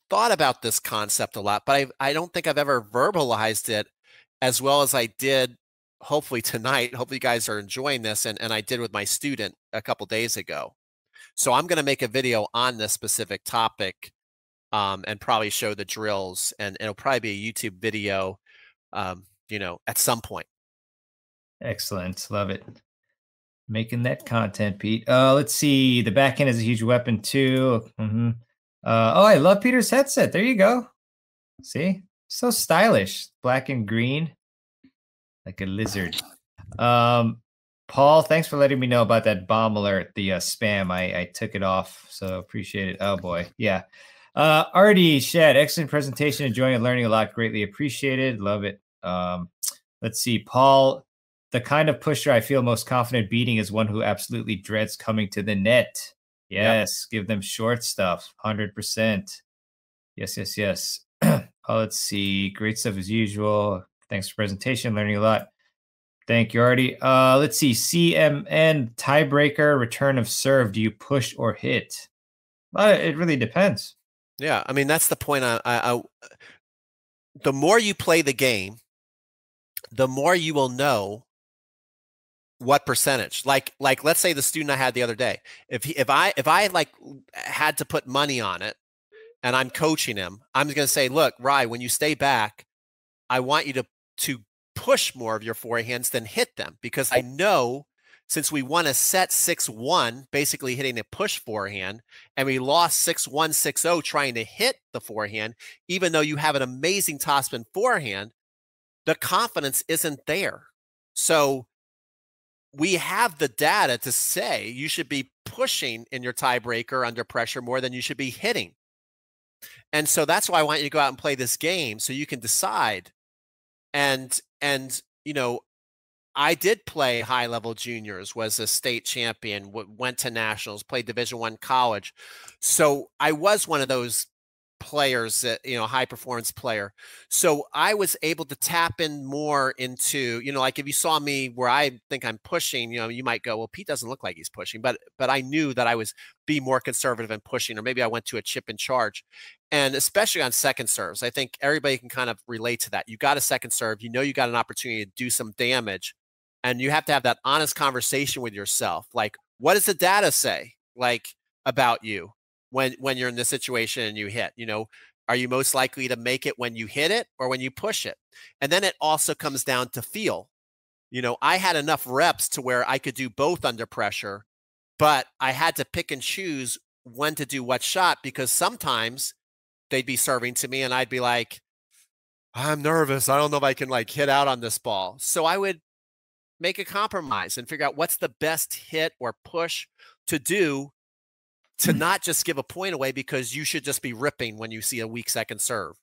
thought about this concept a lot, but I don't think I've ever verbalized it as well as I did hopefully tonight. Hopefully you guys are enjoying this, and I did with my student a couple days ago. So I'm going to make a video on this specific topic and probably show the drills, and it'll probably be a YouTube video at some point. Excellent. Love it. Making that content, Pete. Let's see. The backhand is a huge weapon too. I love Peter's headset. There you go. See? So stylish. Black and green. Like a lizard. Paul, thanks for letting me know about that bomb alert, the spam. I took it off, so appreciate it. Oh boy. Yeah. Artie, Shad, excellent presentation. Enjoying and learning a lot. Greatly appreciated. Love it. Let's see. Paul, the kind of pusher I feel most confident beating is one who absolutely dreads coming to the net. Yes. Yep. Give them short stuff. 100%. Yes. Let's see. Great stuff as usual. Thanks for presentation. Learning a lot. Thank you, Artie. Let's see. CMN tiebreaker, return of serve. Do you push or hit? It really depends. Yeah. I mean, that's the point. The more you play the game, the more you will know what percentage. Like let's say the student I had the other day, if I like had to put money on it and I'm coaching him, I'm going to say, look, Rye, when you stay back, I want you to push more of your forehands than hit them, because I know since we won a set 6-1, basically hitting a push forehand, and we lost 6-1, 6-0 trying to hit the forehand, even though you have an amazing topspin forehand, the confidence isn't there. So we have the data to say you should be pushing in your tiebreaker under pressure more than you should be hitting. And so that's why I want you to go out and play this game so you can decide. And I did play high level juniors, was a state champion, went to nationals, played Division I college. So I was one of those players that, high performance player. So I was able to tap in more into, like if you saw me where I think I'm pushing, you might go, well, Pete doesn't look like he's pushing, but I knew that I was be more conservative in pushing, or maybe I went to a chip and charge. And especially on second serves, I think everybody can kind of relate to that. You got a second serve, you got an opportunity to do some damage, and you have to have that honest conversation with yourself. Like, what does the data say, like, about you when you're in this situation and you hit? Are you most likely to make it when you hit it or when you push it? And then it also comes down to feel. I had enough reps to where I could do both under pressure, but I had to pick and choose when to do what shot, because sometimes they'd be serving to me and I'd be like, I'm nervous. I don't know if I can like hit out on this ball. So I would make a compromise and figure out what's the best hit or push to do to not just give a point away, because you should just be ripping when you see a weak second serve.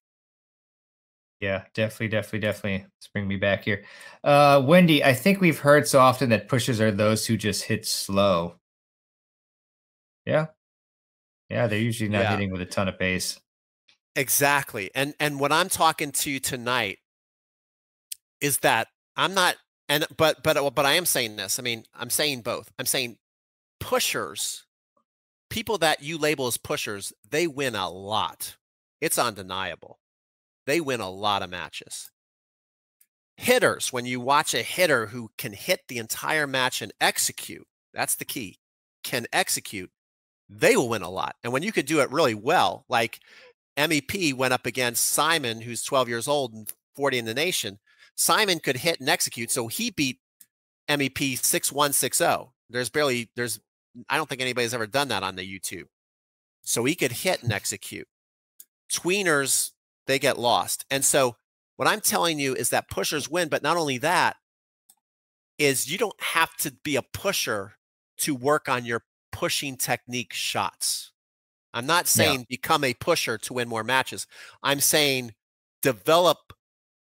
Yeah, definitely. Let's bring me back here. Wendy, I think we've heard so often that pushers are those who just hit slow. Yeah. Yeah, they're usually not hitting with a ton of pace. Exactly. And what I'm talking to tonight is that I'm not, but I am saying this. I mean, I'm saying both. I'm saying pushers, people that you label as pushers, they win a lot. It's undeniable. They win a lot of matches. Hitters, when you watch a hitter who can hit the entire match and execute, that's the key, can execute, they will win a lot. And when you could do it really well, like MEP went up against Simon, who's 12 years old and 40 in the nation. Simon could hit and execute, so he beat MEP 6-1, 6-0. I don't think anybody's ever done that on the YouTube. So he could hit and execute. Tweeners, they get lost. And so what I'm telling you is that pushers win, but not only that, is you don't have to be a pusher to work on your pushing technique shots. I'm not saying become a pusher to win more matches. I'm saying develop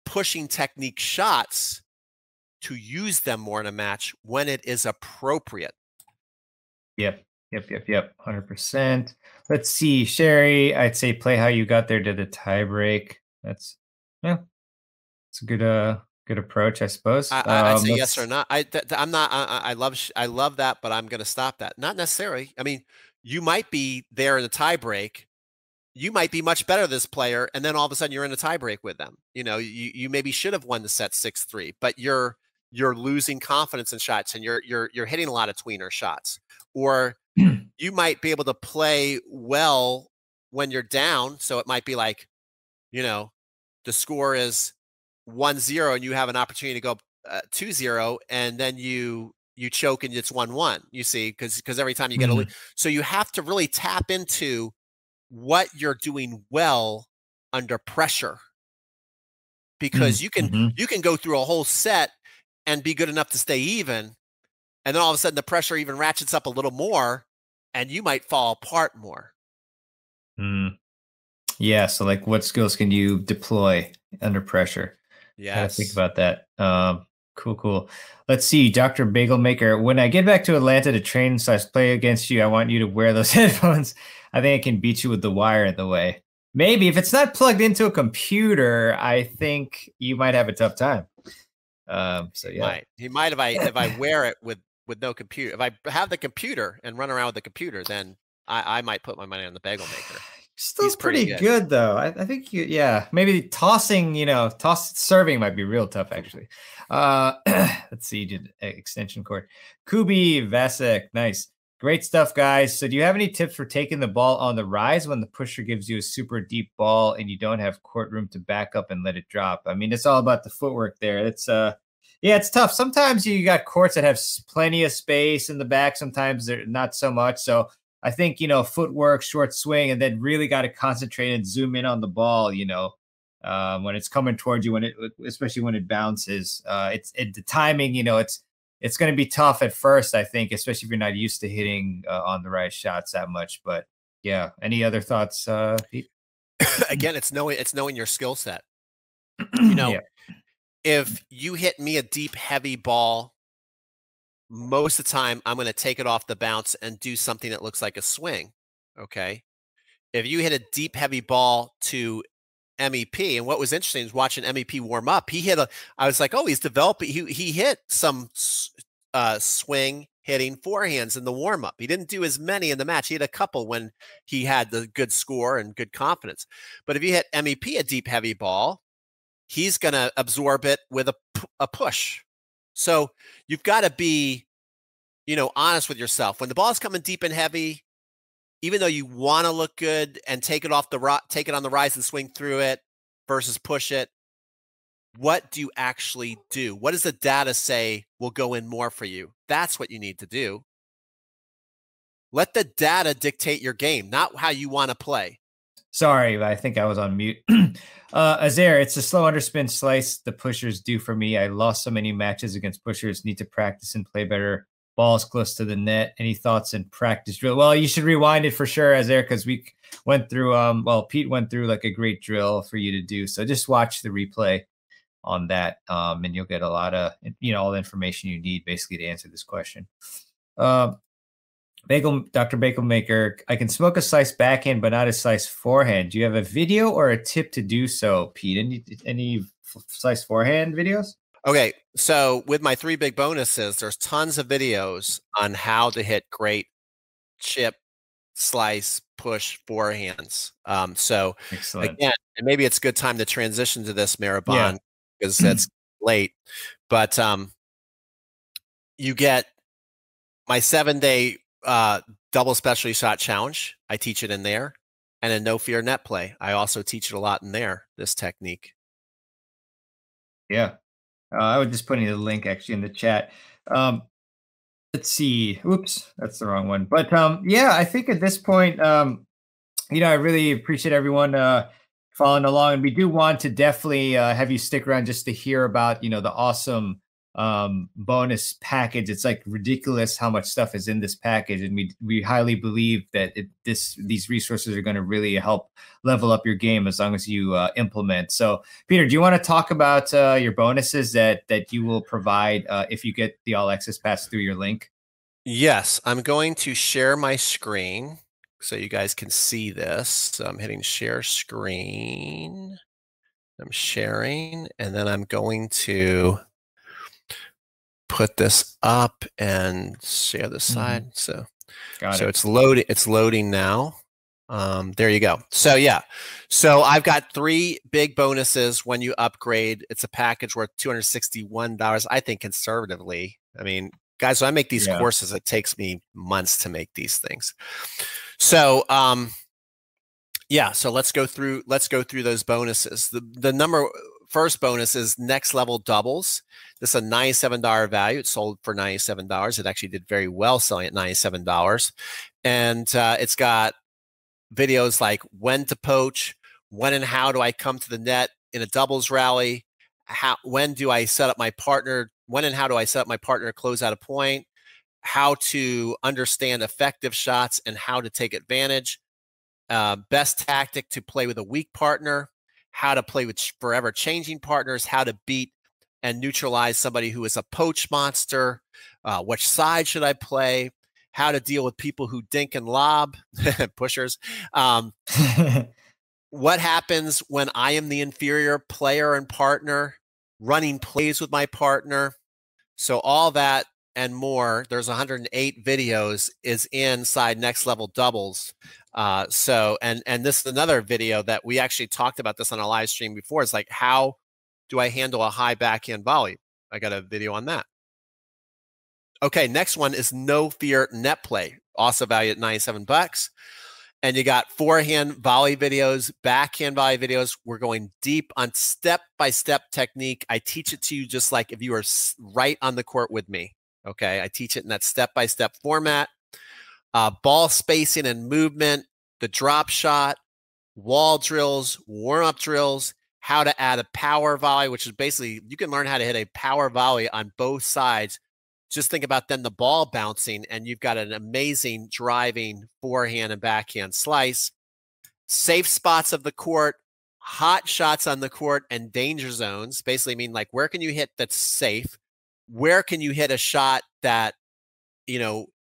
pushing technique shots to use them more in a match when it is appropriate. Yep. 100%. Let's see, Sherry, I'd say play how you got there to the tie break. It's a good approach, I suppose. I'd say yes or not. I'm not. I love that, but I'm going to stop that. Not necessarily. I mean, you might be there in the tie break. You might be much better this player, and then all of a sudden you're in a tie break with them. You maybe should have won the set 6-3, but you're losing confidence in shots, and you're hitting a lot of tweener shots. Or you might be able to play well when you're down. So it might be like, the score is 1-0 and you have an opportunity to go 2-0, and then you choke and it's 1-1, you see, because every time you get a lead. So you have to really tap into what you're doing well under pressure, because you can go through a whole set and be good enough to stay even, and then all of a sudden the pressure even ratchets up a little more and you might fall apart more. Yeah, so like what skills can you deploy under pressure? Yeah, gotta think about that. Cool. Let's see, Dr. Bagel Maker. When I get back to Atlanta to train / play against you, I want you to wear those headphones. I think I can beat you with the wire in the way. Maybe if it's not plugged into a computer, I think you might have a tough time. So yeah, he might if I wear it with no computer. If I have the computer and run around with the computer, then I might put my money on the Bagel Maker. Still pretty good though. I think maybe tossing, serving might be real tough actually. Let's see, did extension cord. Kubi Vasek, nice. Great stuff, guys. So do you have any tips for taking the ball on the rise when the pusher gives you a super deep ball and you don't have court room to back up and let it drop? I mean, it's all about the footwork there. It's it's tough. Sometimes you got courts that have plenty of space in the back. Sometimes they're not so much. So I think, footwork, short swing, and then really got to concentrate and zoom in on the ball, when it's coming towards you, especially when it bounces. The timing, it's going to be tough at first, I think, especially if you're not used to hitting on the right shots that much. But yeah, any other thoughts, Pete? Again, it's knowing your skill set. If you hit me a deep, heavy ball, most of the time I'm going to take it off the bounce and do something that looks like a swing. Okay. if you hit a deep, heavy ball to MEP, and what was interesting is watching MEP warm up. I was like, oh, he's developing. He hit some swing hitting forehands in the warm up. He didn't do as many in the match. He had a couple when he had the good score and good confidence. But if you hit MEP a deep, heavy ball, he's going to absorb it with a push. So you've got to be, honest with yourself. When the ball is coming deep and heavy, even though you want to look good and take it on the rise and swing through it versus push it, what do you actually do? What does the data say will go in more for you? That's what you need to do. Let the data dictate your game, not how you want to play. Sorry, I think I was on mute. Azair, it's a slow underspin slice the pushers do for me. I lost so many matches against pushers. Need to practice and play better. Balls close to the net. Any thoughts in practice drill? Well, you should rewind it for sure, Azair, because we went through, Pete went through like a great drill for you to do. So just watch the replay on that, and you'll get a lot of, all the information you need basically to answer this question. Dr. Bagel Maker, I can smoke a slice backhand, but not a slice forehand. Do you have a video or a tip to do so, Pete? Any slice forehand videos? Okay, so with my 3 big bonuses, there's tons of videos on how to hit great chip, slice, push forehands. So excellent. Again, and maybe it's a good time to transition to this, Mehrban, because it's late. But you get my 7-day double specialty shot challenge. I teach it in there, and a no fear net play. I also teach it a lot in there. This technique. Yeah. I would just put in the link actually in the chat. Let's see. Oops, that's the wrong one. But I think at this point, I really appreciate everyone following along, and we do want to definitely have you stick around just to hear about the awesome bonus package. It's like ridiculous how much stuff is in this package, and we highly believe that these resources are going to really help level up your game as long as you implement. So Peter, do you want to talk about your bonuses that you will provide if you get the all access pass through your link? Yes, I'm going to share my screen so you guys can see this. So I'm hitting share screen. I'm sharing, and then I'm going to put this up and share the side. So it's loading. It's loading now. There you go. So so I've got 3 big bonuses when you upgrade. It's a package worth $261. I think conservatively. I mean, guys, when I make these courses, it takes me months to make these things. So so let's go through those bonuses. The first bonus is next level doubles. This is a $97 value. It sold for $97. It actually did very well selling at $97. And it's got videos like when to poach, when and how do I come to the net in a doubles rally, when do I set up my partner, when and how do I set up my partner to close out a point, how to understand effective shots and how to take advantage, best tactic to play with a weak partner, how to play with forever changing partners, how to beat and neutralize somebody who is a poach monster, which side should I play, how to deal with people who dink and lob, pushers. What happens when I am the inferior player and partner, running plays with my partner. So all that and more, there's 108 videos is inside Next Level Doubles. And this is another video that we actually talked about this on a live stream before. It's like, how do I handle a high backhand volley? I got a video on that. Okay, next one is No Fear Net Play, also valued at $97. And you got forehand volley videos, backhand volley videos. We're going deep on step-by-step technique. I teach it to you just like if you were right on the court with me. Okay, I teach it in that step-by-step format. Ball spacing and movement, the drop shot, wall drills, warm-up drills, how to add a power volley, which is basically you can learn how to hit a power volley on both sides. Just think about then the ball bouncing, and you've got an amazing driving forehand and backhand slice. Safe spots of the court, hot shots on the court, and danger zones. Basically mean like, where can you hit that's safe? Where can you hit a shot that,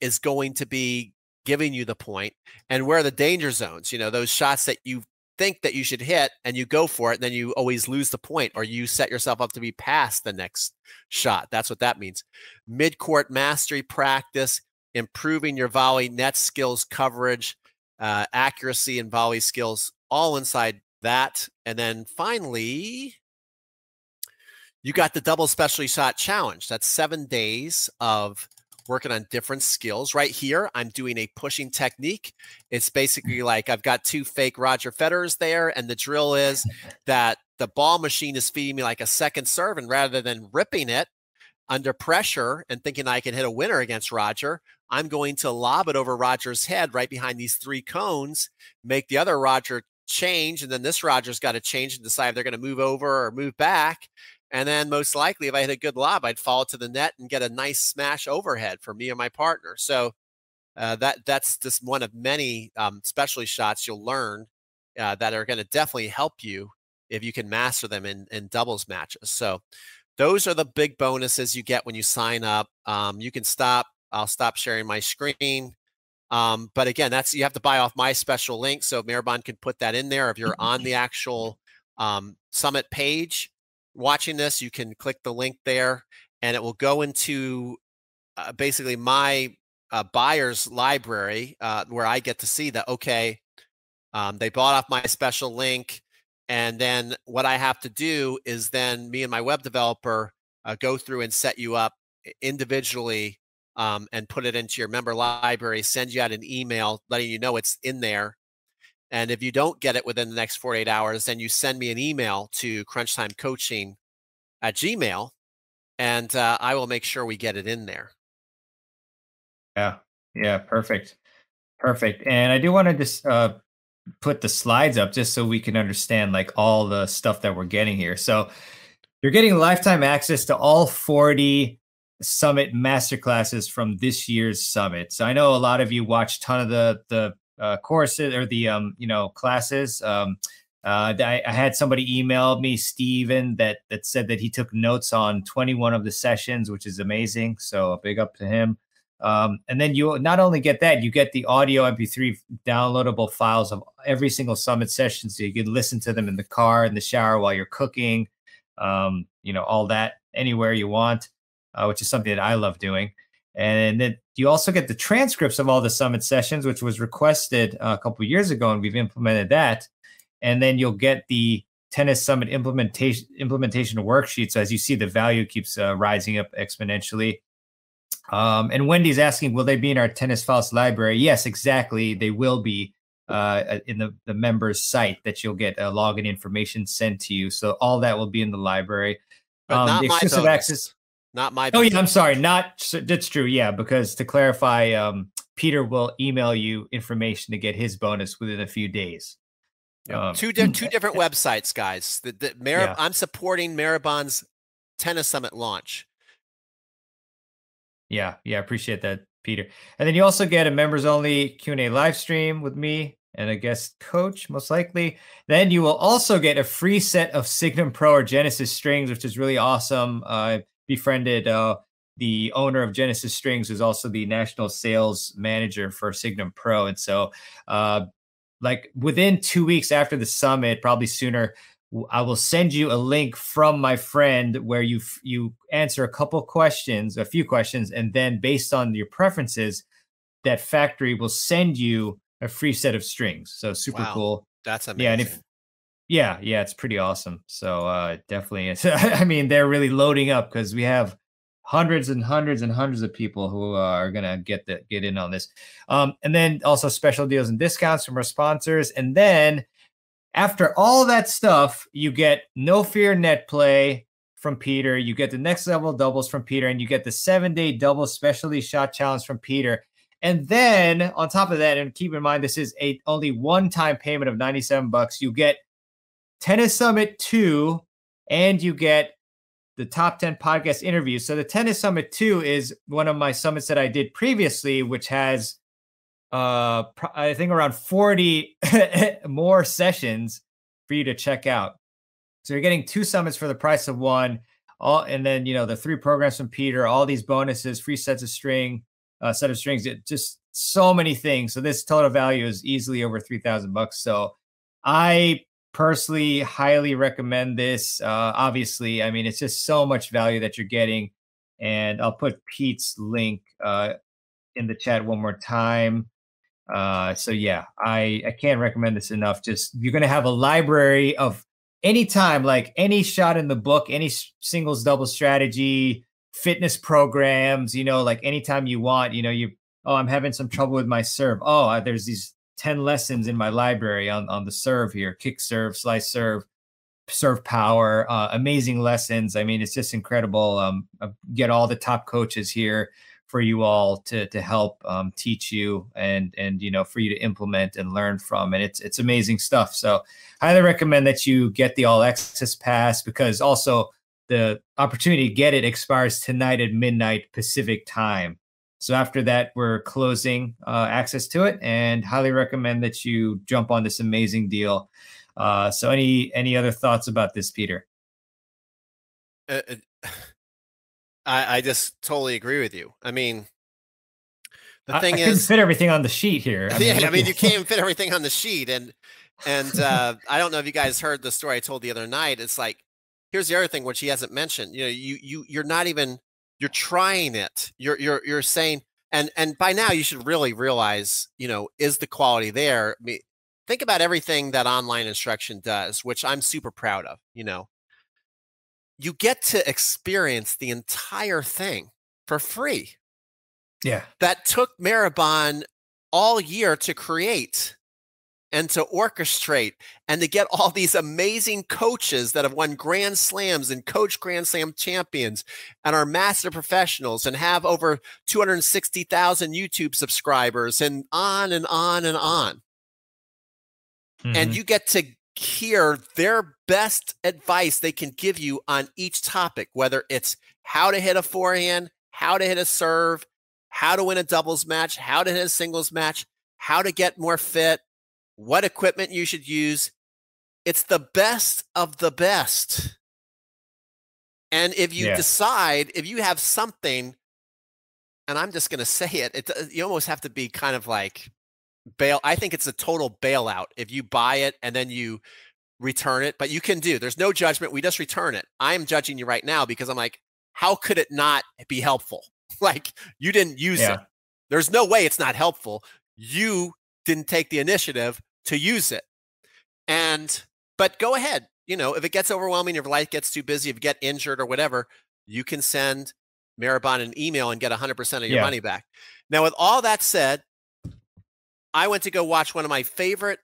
is going to be giving you the point, and where are the danger zones, those shots that you think that you should hit and you go for it, and then you always lose the point, or you set yourself up to be past the next shot. That's what that means. Mid-court mastery practice, improving your volley net skills, coverage, accuracy, and volley skills, all inside that. And then finally, you got the double specialty shot challenge. That's 7 days of working on different skills. Right here, I'm doing a pushing technique. It's basically like I've got 2 fake Roger Federers there, and the drill is that the ball machine is feeding me like a second serve, and rather than ripping it under pressure and thinking I can hit a winner against Roger, I'm going to lob it over Roger's head right behind these 3 cones, make the other Roger change, and then this Roger's got to change and decide if they're going to move over or move back. And then most likely, if I hit a good lob, I'd fall to the net and get a nice smash overhead for me and my partner. So that's just one of many specialty shots you'll learn that are going to definitely help you if you can master them in doubles matches. So those are the big bonuses you get when you sign up. You can stop. I'll stop sharing my screen. But again, you have to buy off my special link. So Mehrban can put that in there. If you're on the actual summit page watching this, you can click the link there, and it will go into basically my buyer's library where I get to see that, okay, they bought off my special link. And then what I have to do is then me and my web developer go through and set you up individually and put it into your member library, send you out an email letting you know it's in there. And if you don't get it within the next 48 hours, then you send me an email to crunchtimecoaching@gmail.com, and I will make sure we get it in there. Yeah, perfect. And I do want to just put the slides up just so we can understand like all the stuff that we're getting here. So you're getting lifetime access to all 40 Summit masterclasses from this year's Summit. So I know a lot of you watched a ton of the courses or the classes. I had somebody email me, Steven, that said that he took notes on 21 of the sessions, which is amazing. So a big up to him. And then you not only get that, you get the audio MP3 downloadable files of every single Summit session, so you can listen to them in the car, in the shower, while you're cooking, all that anywhere you want, which is something that I love doing. And then you also get the transcripts of all the Summit sessions, which was requested a couple of years ago, and we've implemented that. And then you'll get the Tennis Summit implementation worksheet. So as you see, the value keeps rising up exponentially. And Wendy's asking, will they be in our Tennis Files library? Yes, exactly. They will be in the members site that you'll get login information sent to you. So all that will be in the library. But not the my exclusive bonus. access. Not my bonus. Oh, yeah, I'm sorry. That's true. Yeah, because to clarify, Peter will email you information to get his bonus within a few days. Two different websites, guys. I'm supporting Mehrban's Tennis Summit launch. Yeah, appreciate that, Peter. And then you also get a members-only Q&A live stream with me and a guest coach, most likely. Then you will also get a free set of Signum Pro or Genesis strings, which is really awesome. I befriended the owner of Genesis Strings, who's also the national sales manager for Signum Pro. And so like within 2 weeks after the summit, probably sooner, I will send you a link from my friend where you answer a few questions, and then based on your preferences, that factory will send you a free set of strings. So super cool. That's amazing. Yeah, it's pretty awesome. So definitely, I mean, they're really loading up because we have hundreds and hundreds and hundreds of people who are gonna get in on this. And then also special deals and discounts from our sponsors, and then after all that stuff, you get No Fear Net Play from Peter. You get the Next Level Doubles from Peter, and you get the 7-day double specialty shot challenge from Peter. And then on top of that, and keep in mind, this is only one-time payment of $97. You get Tennis Summit 2, and you get the top 10 podcast interviews. So the Tennis Summit 2 is one of my summits that I did previously, which has I think around 40 more sessions for you to check out. So you're getting 2 summits for the price of one. And then, the 3 programs from Peter, all these bonuses, free set of strings. It just so many things. So this total value is easily over $3,000. So I personally highly recommend this. Obviously, I mean, it's just so much value that you're getting. And I'll put Pete's link in the chat one more time. So yeah, I can't recommend this enough. Just you're gonna have a library of any time, like any shot in the book, any singles double strategy, fitness programs, you know, like anytime you want, you know, I'm having some trouble with my serve. Oh, there's these 10 lessons in my library on the serve here, kick serve, slice serve, serve power, amazing lessons. I mean, it's just incredible. Get all the top coaches here for you all to help teach you and you know, for you to implement and learn from. And it's amazing stuff. So highly recommend that you get the all access pass, because also the opportunity to get it expires tonight at midnight Pacific time. So after that, we're closing access to it, and highly recommend that you jump on this amazing deal. So any other thoughts about this, Peter? I just totally agree with you. I mean, the thing I is, couldn't fit everything on the sheet here. I mean, you can't fit everything on the sheet, and I don't know if you guys heard the story I told the other night. It's like, here's the other thing which he hasn't mentioned. You know, you're not even, you're trying it. You're saying, and by now you should really realize, you know, is the quality there? I mean, think about everything that online instruction does, which I'm super proud of. You know, you get to experience the entire thing for free. Yeah. That took Mehrban all year to create and to orchestrate and to get all these amazing coaches that have won Grand Slams and coach Grand Slam champions and are master professionals and have over 260,000 YouTube subscribers and on and on and on. Mm-hmm. And you get to hear their best advice they can give you on each topic, whether it's how to hit a forehand, how to hit a serve, how to win a doubles match, how to hit a singles match, how to get more fit, what equipment you should use. It's the best of the best. And if you decide, if you have something, and I'm just going to say it, you almost have to be kind of like bail. I think it's a total bailout if you buy it and then you return it, but you can do. There's no judgment. We just return it. I am judging you right now because I'm like, how could it not be helpful? Like, you didn't use it. There's no way it's not helpful. You didn't take the initiative to use it. But go ahead. You know, if it gets overwhelming, if your life gets too busy, if you get injured or whatever, you can send Mehrban an email and get 100% of your money back. Now, with all that said, I went to go watch one of my favorite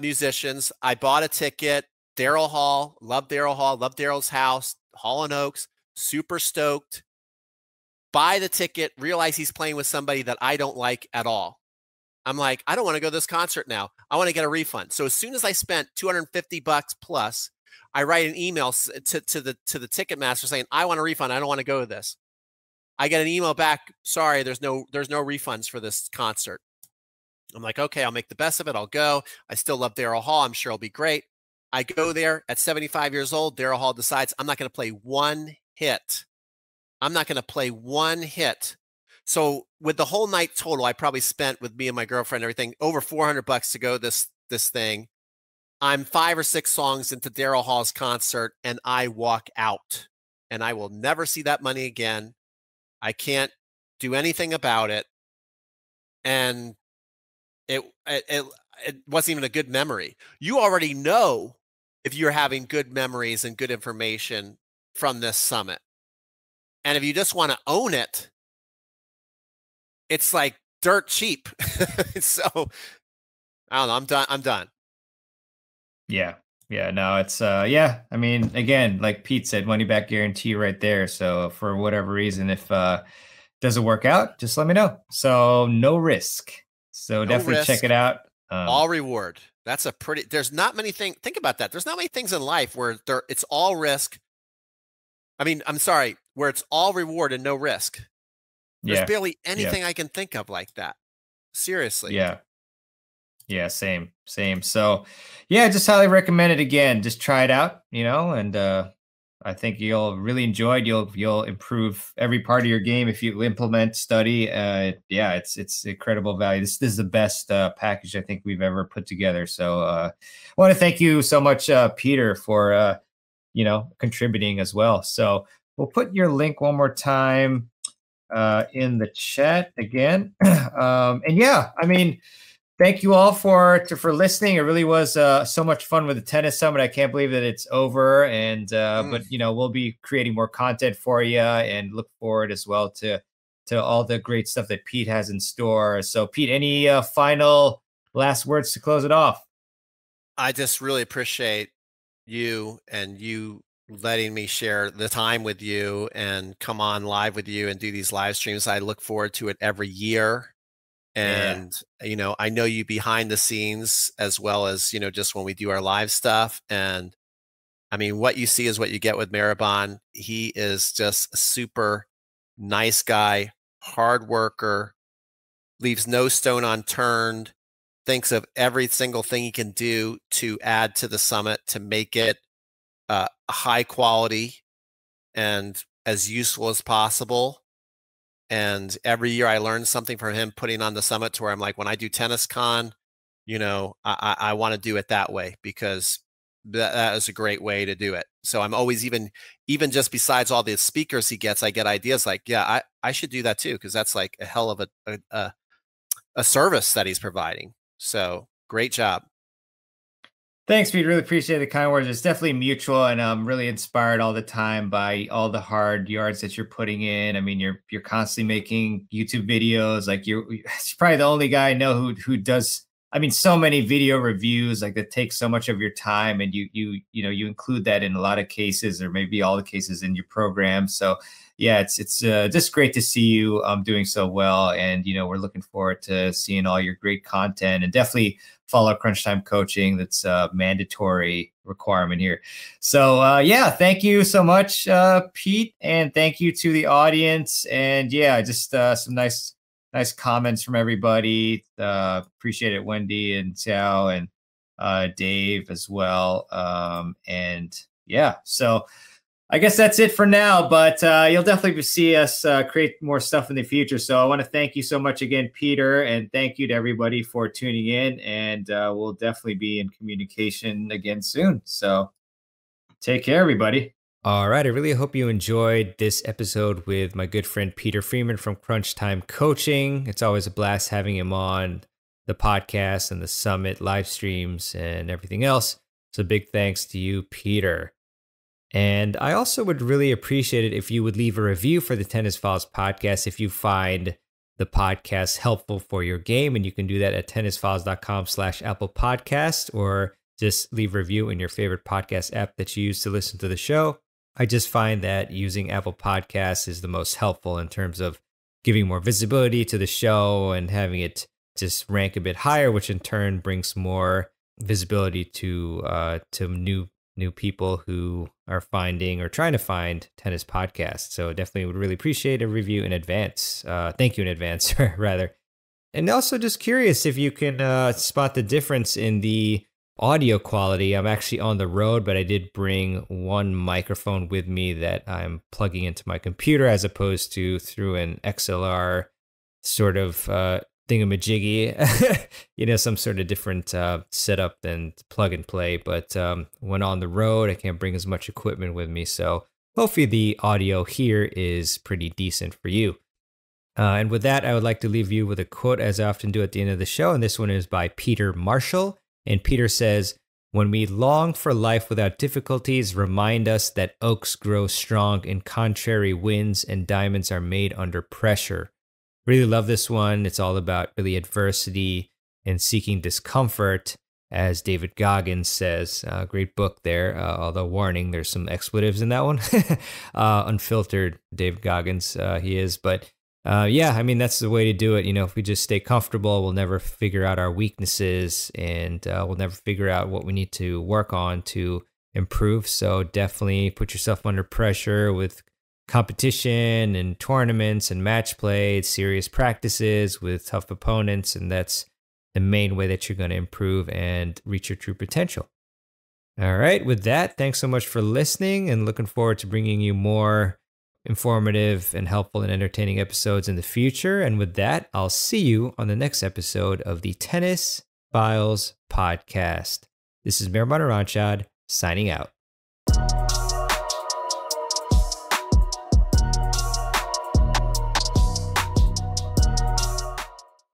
musicians. I bought a ticket. Daryl Hall. Love Daryl Hall. Love Daryl's house. Hall & Oaks. Super stoked. Buy the ticket. Realize he's playing with somebody that I don't like at all. I'm like, I don't want to go to this concert now. I want to get a refund. So as soon as I spent $250 plus, I write an email to the Ticketmaster saying, I want a refund. I don't want to go to this. I get an email back. Sorry, there's no refunds for this concert. I'm like, okay, I'll make the best of it. I'll go. I still love Daryl Hall. I'm sure it'll be great. I go there at 75 years old. Daryl Hall decides I'm not going to play one hit. I'm not going to play one hit. So with the whole night total, I probably spent with me and my girlfriend, everything, over $400 to go this thing. I'm 5 or 6 songs into Daryl Hall's concert and I walk out, and I will never see that money again. I can't do anything about it. And it wasn't even a good memory. You already know if you're having good memories and good information from this summit. And if you just want to own it, it's like dirt cheap. So I don't know. I'm done. Yeah. No, it's I mean, again, like Pete said, money back guarantee right there. So for whatever reason, if doesn't work out, just let me know. So no risk. So no definitely risk, check it out. All reward. That's a pretty, there's not many things. Think about that. There's not many things in life where it's all risk. I mean, I'm sorry, where it's all reward and no risk. There's barely anything I can think of like that. Seriously. Yeah, same. So yeah, just highly recommend it again. Just try it out, you know, and I think you'll really enjoy it. You'll improve every part of your game if you implement, study. Yeah, it's incredible value. This is the best package I think we've ever put together. So I want to thank you so much, Peter, for contributing as well. So we'll put your link one more time in the chat again. And yeah, I mean, thank you all for listening. It really was so much fun with the Tennis Summit. I can't believe that it's over. And but we'll be creating more content for you, and look forward as well to all the great stuff that Pete has in store. So Pete, any final last words to close it off? I just really appreciate you and you letting me share the time with you and come on live with you and do these live streams. I look forward to it every year. And, I know you behind the scenes as well as, just when we do our live stuff. And I mean, what you see is what you get with Mehrban. He is just a super nice guy, hard worker, leaves no stone unturned, thinks of every single thing he can do to add to the summit to make it high quality and as useful as possible. And every year I learn something from him putting on the summit, to where I'm like, when I do Tennis Con, I want to do it that way, because that is a great way to do it. So I'm always, even just besides all the speakers he gets, I get ideas like, yeah, I should do that too, because that's like a hell of a service that he's providing. So great job. Thanks, Pete. Really appreciate the kind words. It's definitely mutual, and I'm really inspired all the time by all the hard yards that you're putting in. I mean, you're constantly making YouTube videos. Like you're probably the only guy I know who does. I mean, so many video reviews like that take so much of your time, and you include that in a lot of cases, or maybe all the cases in your program. So yeah, it's just great to see you doing so well, and we're looking forward to seeing all your great content, and definitely follow Crunch Time Coaching. That's a mandatory requirement here. So yeah, thank you so much, Pete, and thank you to the audience. And yeah, just some nice comments from everybody. Appreciate it, Wendy and Xiao and Dave as well. And yeah, so I guess that's it for now, but you'll definitely see us create more stuff in the future. So I want to thank you so much again, Peter, and thank you to everybody for tuning in. And we'll definitely be in communication again soon. So take care, everybody. All right. I really hope you enjoyed this episode with my good friend Peter Freeman from Crunch Time Coaching. It's always a blast having him on the podcast and the summit live streams and everything else. So big thanks to you, Peter. And I also would really appreciate it if you would leave a review for the Tennis Files podcast if you find the podcast helpful for your game. And you can do that at tennisfiles.com/Apple Podcast, or just leave a review in your favorite podcast app that you use to listen to the show. I just find that using Apple Podcasts is the most helpful in terms of giving more visibility to the show and having it just rank a bit higher, which in turn brings more visibility to new people who are finding or trying to find tennis podcasts. So definitely would really appreciate a review in advance. Thank you in advance, rather. And also just curious if you can spot the difference in the audio quality. I'm actually on the road, but I did bring one microphone with me that I'm plugging into my computer, as opposed to through an XLR sort of thingamajiggy, some sort of different setup than plug and play. But when on the road, I can't bring as much equipment with me. So hopefully the audio here is pretty decent for you. And with that, I would like to leave you with a quote, as I often do at the end of the show. And this one is by Peter Marshall. And Peter says, "When we long for life without difficulties, remind us that oaks grow strong in contrary winds and diamonds are made under pressure." Really love this one. It's all about really adversity and seeking discomfort, as David Goggins says. Great book there, although warning, there's some expletives in that one. Unfiltered David Goggins, he is. But yeah, I mean, that's the way to do it. If we just stay comfortable, we'll never figure out our weaknesses, and we'll never figure out what we need to work on to improve. So definitely put yourself under pressure with competition and tournaments and match play, serious practices with tough opponents, and that's the main way that you're going to improve and reach your true potential. All right. With that, thanks so much for listening and looking forward to bringing you more informative and helpful and entertaining episodes in the future. And with that, I'll see you on the next episode of the Tennis Files Podcast. This is Mehrban and Peter signing out.